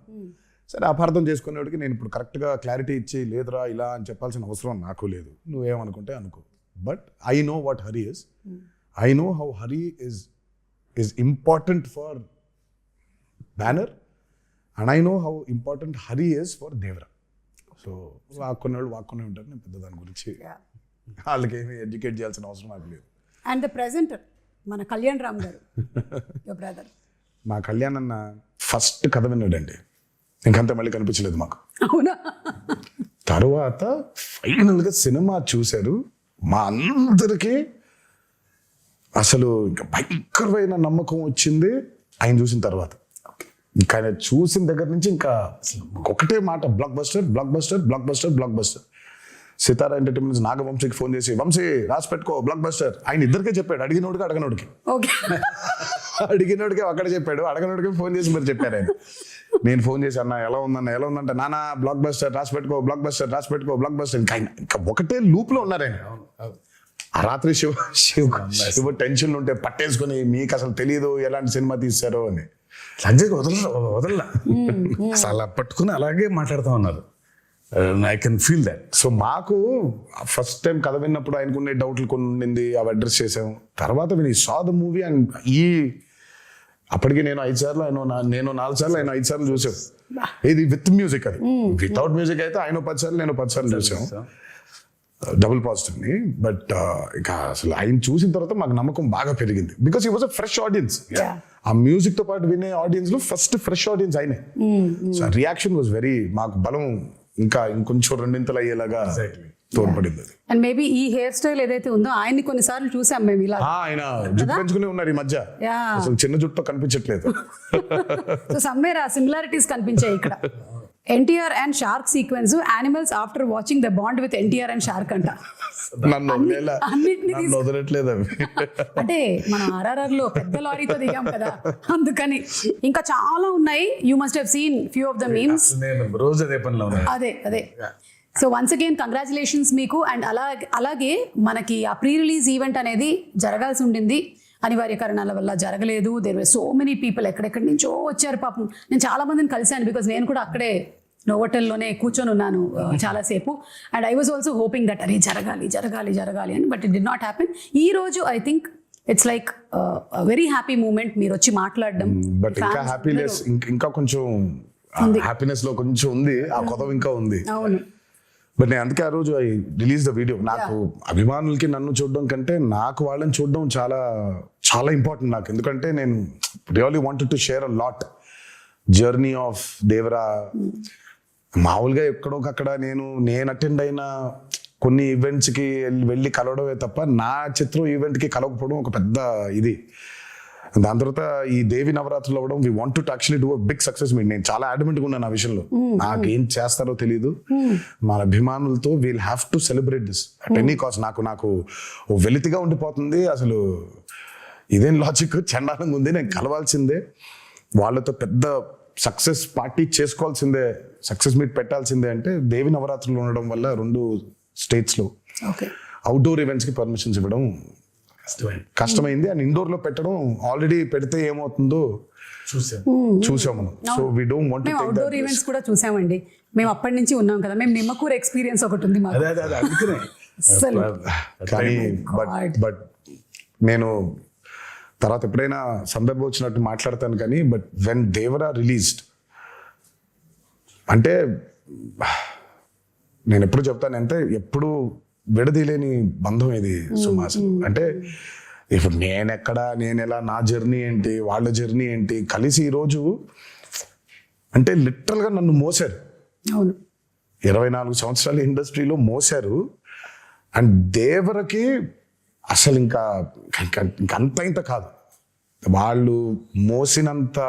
సరే అపార్థం చేసుకునేవాడికి నేను ఇప్పుడు కరెక్ట్గా క్లారిటీ ఇచ్చి లేదురా ఇలా అని చెప్పాల్సిన అవసరం నాకు లేదు, నువ్వేమనుకుంటే అనుకో. But I know what Hari is, I know how Hari is important for banner and I know how important Hari is for Devara. So వాక్కునేవాళ్ళు వాక్కునే ఉంటారు, నేను పెద్ద దాని గురించి వాళ్ళకి ఏమి ఎడ్యుకేట్ చేయాల్సిన అవసరం నాకు లేదు. అండ్ ద ప్రెజెంటర్ మన కళ్యాణ్ రామ్ గారు, యువర్ బ్రదర్. మా కళ్యాణ్ అన్న ఫస్ట్ కథ విన్నాడండి, ఇంకంతా మళ్ళీ కనిపించలేదు మాకు. అవునా? తర్వాత ఫైనల్గా సినిమా చూశారు, మా అందరికీ అసలు ఇంకా భయంకరమైన నమ్మకం వచ్చింది ఆయన చూసిన తర్వాత. ఇంకా ఆయన చూసిన దగ్గర నుంచి ఇంకా ఒకటే మాట, blockbuster blockbuster blockbuster blockbuster. Sithara entertainments నాగవంశీకి ఫోన్ చేసి వంశీ రాసి పెట్టుకో బ్లాక్ బస్టర్, ఆయన ఇద్దరికే చెప్పాడు, అడిగినోడికి అడగనోడికి. ఓకే. అడిగినోడికి అక్కడ చెప్పాడు, అడగనోడికి ఫోన్ చేసి మరి చెప్పారు ఆయన. నేను ఫోన్ చేసి అన్న ఎలా ఉందంటే నానా బ్లాక్ బస్టర్ రాసి పెట్టుకో బ్లాక్ బస్టర్ రాసి పెట్టుకో బ్లాక్ బస్టర్. ఇంకా ఒకటే లూప్ లో ఉన్నారు ఆయన. ఆ రాత్రి శివ టెన్షన్ ఉంటే పట్టేసుకుని మీకు అసలు తెలియదు ఎలాంటి సినిమా తీశారో అని. వదలలా అసలు అలా పట్టుకుని అలాగే మాట్లాడుతూ ఉన్నారు. I can feel that. So మాకు ఫస్ట్ టైం కథ విన్నప్పుడు ఆయనకునే డౌట్లు కొన్ని ఉండింది, అవి అడ్రస్ చేసాం. తర్వాత విని సా ద మూవీ అండ్ అప్పటికి నేను 5 సార్లు, నేను 4 సార్లు, ఆయన 5 సార్లు చూసాం. ఇది విత్ మ్యూజిక్, అది వితౌట్ మ్యూజిక్ అయితే ఆయన 10 సార్లు నేను 10 సార్లు చూసాం, డబుల్ పాజిటివ్ ని. బట్ ఇక అసలు ఆయన చూసిన తర్వాత మాకు నమ్మకం బాగా పెరిగింది, because he was a fresh audience. ఆ మ్యూజిక్ తో పాటు వినే ఆడియన్స్ లో ఫస్ట్ ఫ్రెష్ ఆడియన్స్ ఆయనే. సో రియాక్షన్ వాజ్ వెరీ, మాకు బలం ఇంకా ఇంకొంచెం రెండింతలు అయ్యేలాగా తోడ్పడింది. అండ్ మేబీ ఈ హెయిర్ స్టైల్ ఏదైతే ఉందో ఆయన్ని కొన్నిసార్లు చూసాం మేము ఇలా. ఆయన జుట్టు పెంచుకునే ఉన్నారు ఈ మధ్య, అసలు చిన్న జుట్టు కనిపించట్లేదు. సో సమ్వేర్ ఆ సిమిలారిటీస్ కనిపించాయి ఇక్కడ. NTR and shark sequence, animals after watching the bond with NTR and shark అంట. నన్ను వదలట్లేదు అవి. అంటే మనం RRR లో పెద్ద లారీతో దిగాం కదా, అందుకని. ఇంకా చాలా ఉన్నాయి, you must have seen few of the memes. రోజు అదే పనిలో అదే. సో వన్స్ అగైన్ కంగ్రాచులేషన్స్ మీకు. అండ్ అలాగే మనకి ఆ ప్రీ రిలీజ్ ఈవెంట్ అనేది జరగాల్సి ఉండింది, అనివార్య కారణాల వల్ల జరగలేదు. There were so many people, ఎక్కడెక్కడి నుంచో వచ్చారు పాపం. నేను చాలా మందిని కలిశాను, బికాజ్ నేను కూడా అక్కడే నోవోటెల్లోనే కూర్చొని ఉన్నాను చాలాసేపు. And I was also hoping that అరే జరగాలి అని, but it did not happen. ఈ రోజు I think it's like very happy moment, మీరు వచ్చి మాట్లాడడం. బట్ ఇంకా హ్యాపీనెస్, ఇంకా కొంచెం హ్యాపీనెస్ లో కొంచెం ఉంది, ఆ కొత్త ఇంకా ఉంది. అవును. బట్ నేను అందుకే ఆ రోజు ఐ రిలీజ్ ద వీడియో. నాకు అభిమానులకి నన్ను చూడడం కంటే నాకు వాళ్ళని చూడడం చాలా చాలా ఇంపార్టెంట్ నాకు. ఎందుకంటే నేను really wanted to share a lot journey of Devara. మామూలుగా ఎక్కడోకక్కడ నేను అటెండ్ అయిన కొన్ని ఈవెంట్స్కి వెళ్ళి కలవడమే తప్ప నా చిత్రం ఈవెంట్కి కలవకపోవడం ఒక పెద్ద ఇది. దాని తర్వాత ఈ దేవి నవరాత్రులు అవ్వడం, we want to actually do a big success meet. నేను చాలా అడ్మెంట్గా ఉన్నాను ఆ విషయంలో, నాకేం చేస్తారో తెలియదు. మన అభిమానులతో we'll have to celebrate this at any cost. నాకు వెలితిగా ఉండిపోతుంది అసలు, ఇదేం లాజిక్, చండాలంగా ఉంది. నేను కలవాల్సిందే, వాళ్ళతో పెద్ద సక్సెస్ పార్టీ చేసుకోవాల్సిందే, సక్సెస్ మీట్ పెట్టాల్సిందే. అంటే దేవి నవరాత్రులు ఉండడం వల్ల 2 స్టేట్స్లో అవుట్డోర్ ఈవెంట్స్కి పర్మిషన్స్ ఇవ్వడం కష్టమైంది. అండ్ ఇండోర్ లో పెట్టడం, ఆల్రెడీ పెడితే ఏమవుతుందో చూసాం మనం. So we don't want to take that. Outdoor events కూడా చూసామండి, మేము అప్పటి నుంచి ఉన్నాం కదా. మేము నిమ్మకూరు ఎక్స్పీరియన్స్ ఒకటి ఉంది మాకు. కానీ బట్ నేను తర్వాత ఎప్పుడైనా సందర్భం వచ్చినట్టు మాట్లాడతాను కానీ, బట్ వెన్ దేవరా రిలీజ్డ్ అంటే నేను ఎప్పుడు చెప్తాను అంటే, ఎప్పుడు విడదీలేని బంధం ఇది సుమాసం. అంటే ఇప్పుడు నేను ఎలా, నా జర్నీ ఏంటి, వాళ్ళ జర్నీ ఏంటి, కలిసి ఈరోజు అంటే లిటరల్గా నన్ను మోసారు. 24 సంవత్సరాల ఇండస్ట్రీలో మోసారు. అండ్ దేవరకి అసలు ఇంకా అంత ఇంత కాదు, వాళ్ళు మోసినంత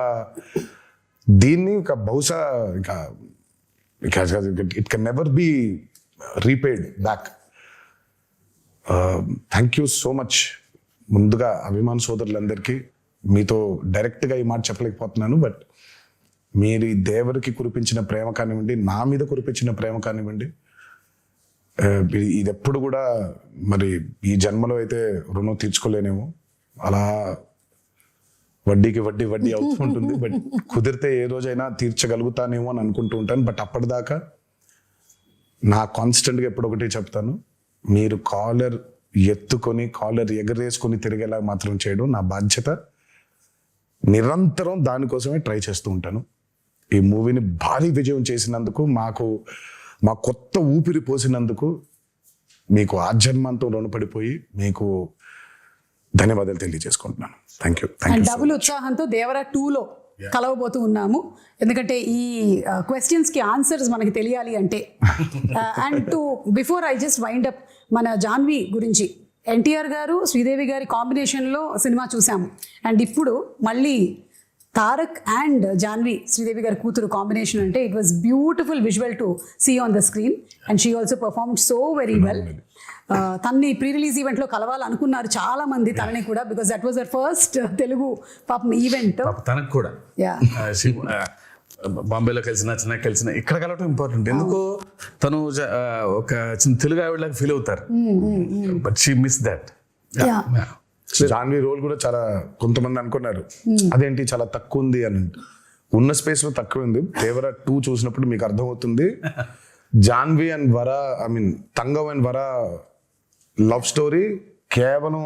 దీన్ని ఇంకా బహుశా ఇంకా it can never be repaid back. Thank you so much. ముందుగా అభిమాన సోదరులందరికీ మీతో డైరెక్ట్గా ఈ మాట చెప్పలేకపోతున్నాను, బట్ మీరు ఈ దేవరికి కురిపించిన ప్రేమ కానివ్వండి, నా మీద కురిపించిన ప్రేమ కానివ్వండి, ఇది ఎప్పుడు కూడా మరి ఈ జన్మలో అయితే రుణం తీర్చుకోలేనేమో. అలా వడ్డీకి వడ్డీ అవుతూ ఉంటుంది. బట్ కుదిరితే ఏ రోజైనా తీర్చగలుగుతానేమో అని అనుకుంటూ ఉంటాను. బట్ అప్పటిదాకా నా కాన్స్టెంట్గా ఎప్పుడు ఒకటి చెప్తాను, మీరు కాలర్ ఎత్తుకొని కాలర్ ఎగరేసుకొని తిరిగేలా మాత్రం చేయడం నా బాధ్యత. నిరంతరం దానికోసమే ట్రై చేస్తూ ఉంటాను. ఈ మూవీని భారీ విజయం చేసినందుకు, మా కొత్త ఊపిరి పోసినందుకు మీకు ఆజన్మంతో రుణపడిపోయి మీకు ధన్యవాదాలు తెలియజేసుకుంటున్నాను. Thank you. అండ్ డబుల్ ఉత్సాహంతో దేవరా 2లో కలవబోతూ ఉన్నాము. ఎందుకంటే ఈ క్వశ్చన్స్కి ఆన్సర్స్ మనకి తెలియాలి అంటే. And to before I just wind up, మన జాన్వి గురించి, ఎన్టీఆర్ గారు శ్రీదేవి గారి కాంబినేషన్లో సినిమా చూసాము. అండ్ ఇప్పుడు మళ్ళీ తారక్ అండ్ జాన్వి, శ్రీదేవి గారి కూతురు కాంబినేషన్ అంటే it was beautiful visual to see on the screen. And she also performed so very well. తన్ని ప్రీ రిలీజ్ ఈవెంట్లో కలవాలనుకున్నారు చాలా మంది తనని కూడా, because that was their first Telugu పాపం ఈవెంట్. తనకు కూడా బాంబేలో కలిసిన చెన్నై కలిసిన ఇక్కడ కలవటం ఇంపార్టెంట్. ఎందుకో తను ఒక చిన్న తెలుగు ఆవిడలాగా ఫీల్ అవుతారు. But she miss that. Janhvi role కూడా చాలా, కొంతమంది అనుకున్నారు అదేంటి చాలా తక్కువ ఉంది అని. ఉన్న స్పేస్ లో తక్కువ ఉంది. దేవరా 2 చూసినప్పుడు మీకు అర్థమవుతుంది. Janhvi and Vara, I mean Thangam and Vara love story కేవలం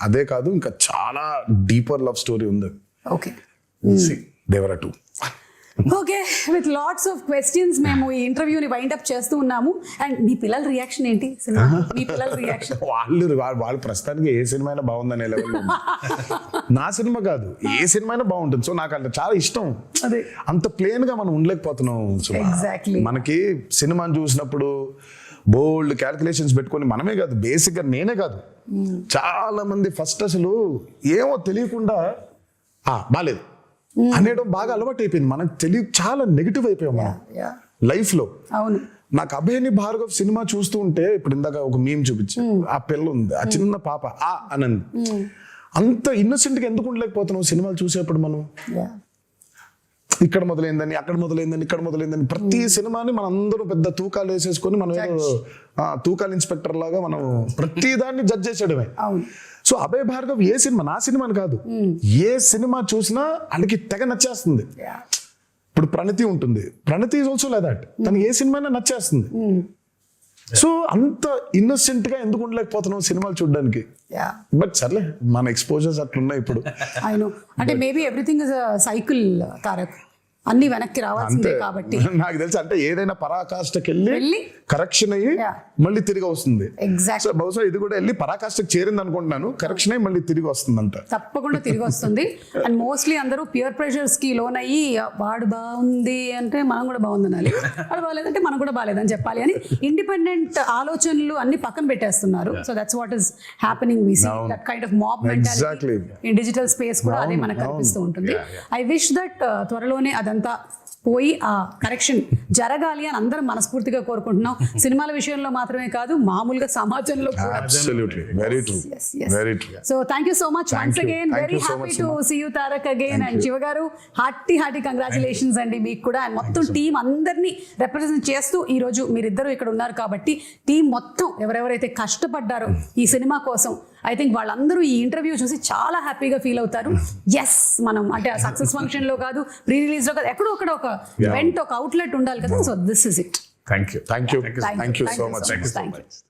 అదే కాదు, ఇంకా చాలా డీపర్ లవ్ స్టోరీ ఉంది. Okay, Devara 2. Okay, with lots of questions మేము ఈ ఇంటర్వ్యూని వైండ్ అప్ చేస్తూ ఉన్నాము. అండ్ మీ పిల్లల రియాక్షన్ ఏంటి సినిమా? మీ పిల్లల రియాక్షన్? వాళ్ళు ప్రస్తుతానికి ఏ సినిమా అయినా బాగుందనే లెవెల్. నా సినిమా కాదు, ఏ సినిమా అయినా బాగుంటుంది. సో నాకు అంటే చాలా ఇష్టం. అదే, అంత ప్లేన్ గా మనం ఉండలేకపోతున్నాం. ఎగ్జాక్ట్లీ. మనకి సినిమాని చూసినప్పుడు బోల్డ్ క్యాల్కులేషన్స్ పెట్టుకొని, మనమే కాదు బేసిక్ గా నేనే కాదు చాలా మంది ఫస్ట్ అసలు ఏమో తెలియకుండా బాలేదు అనేయడం బాగా అలవాటు అయిపోయింది. మనకు చాలా నెగిటివ్ అయిపోయాం మనం లైఫ్ లో. అవును. నాకు అభయని భార్గవ్ సినిమా చూస్తూ ఉంటే, ఇప్పుడు ఇందాక ఒక మీమ్ చూపించి, ఆ పిల్ల ఉంది, ఆ చిన్న పాప అనంది, అంత ఇన్నోసెంట్ గా ఎందుకు ఉండలేకపోతున్నాం సినిమాలు చూసేప్పుడు మనం? ఇక్కడ మొదలైందని, అక్కడ మొదలైందని, ఇక్కడ మొదలైందని, ప్రతి సినిమాని మనం అందరూ పెద్ద తూకాలు వేసేసుకొని మనం ఏదో తూకాలు ఇన్స్పెక్టర్ లాగా మనం ప్రతి దాన్ని జడ్జ్ చేసేయడమే. సో అభయ్ భార్గవ్ ఏ సినిమా, నా సినిమాని కాదు, ఏ సినిమా చూసినా వాళ్ళకి తెగ నచ్చేస్తుంది. ఇప్పుడు ప్రణతి ఉంటుంది, ప్రణతి ఈజ్ ఆల్సో లైక్ దట్. తనకి ఏ సినిమా నచ్చేస్తుంది. సో అంత ఇన్నోసెంట్ గా ఎందుకు ఉండలేకపోతున్నాం సినిమాలు చూడడానికి? బట్ సర్లే, మన ఎక్స్పోజర్స్ అట్లున్నాయి ఇప్పుడు. అంటే maybe everything is a cycle Tarak, అన్ని వెనక్కి రావాల్సిందే కాబట్టి. నాకు తెలుసు, అంటే ఏదైనా పరాకాష్ఠకి వెళ్ళి కరెక్షన్ అయ్యి మళ్ళీ తిరిగి వస్తుంది. ఎగ్జాక్ట్. బహుశా ఇది కూడా వెళ్ళి పరాకాష్ఠకి చేరింది అనుకుంటున్నాను. కరెక్షన్ అయ్యి మళ్ళీ తిరిగి వస్తుంది అంట. తప్పకుండా తిరిగి వస్తుంది. అండ్ మోస్ట్లీ అందరూ పియర్ ప్రెషర్స్ కి లోన్ అయ్యి, వాడు బాగుంది అంటే మనం కూడా బాగుంది అనాలి, వాడు బాగాలేదంటే మనం కూడా బాగాలేదని చెప్పాలి అని ఇండిపెండెంట్ ఆలోచనలు అన్ని పక్కన పెట్టేస్తున్నారు. So that's what is happening. We see that kind of mob mentality in digital space కూడా అదే మనకు కనిపిస్తూ ఉంటుంది. ఐ విష్ దట్ త్వరలోనే అదంతా పోయి ఆ కరెక్షన్ జరగాలి అని అందరం మనస్ఫూర్తిగా కోరుకుంటున్నాం. సినిమాల విషయంలో మాత్రమే కాదు, మామూలుగా సమాజంలో కూడా. Absolutely. Very true. Very true. So thank you so much once again. Very happy to see you Tarak again. And Shiva garu, hearty congratulations అండి మీకు కూడా. అండ్ మొత్తం టీం అందరినీ రిప్రజెంట్ చేస్తూ ఈ రోజు మీరిద్దరూ ఇక్కడ ఉన్నారు కాబట్టి, టీం మొత్తం ఎవరెవరైతే కష్టపడ్డారో ఈ సినిమా కోసం, ఐ థింక్ వాళ్ళందరూ ఈ ఇంటర్వ్యూ చూసి చాలా హ్యాపీగా ఫీల్ అవుతారు. ఎస్, మనం అంటే ఆ సక్సెస్ ఫంక్షన్ లో కాదు, ప్రీ రిలీజ్ లో కాదు, ఎక్కడో అక్కడ ఒక ఈవెంట్, ఒక అవుట్లెట్ ఉండాలి కదా. So this is it. Thank you so much.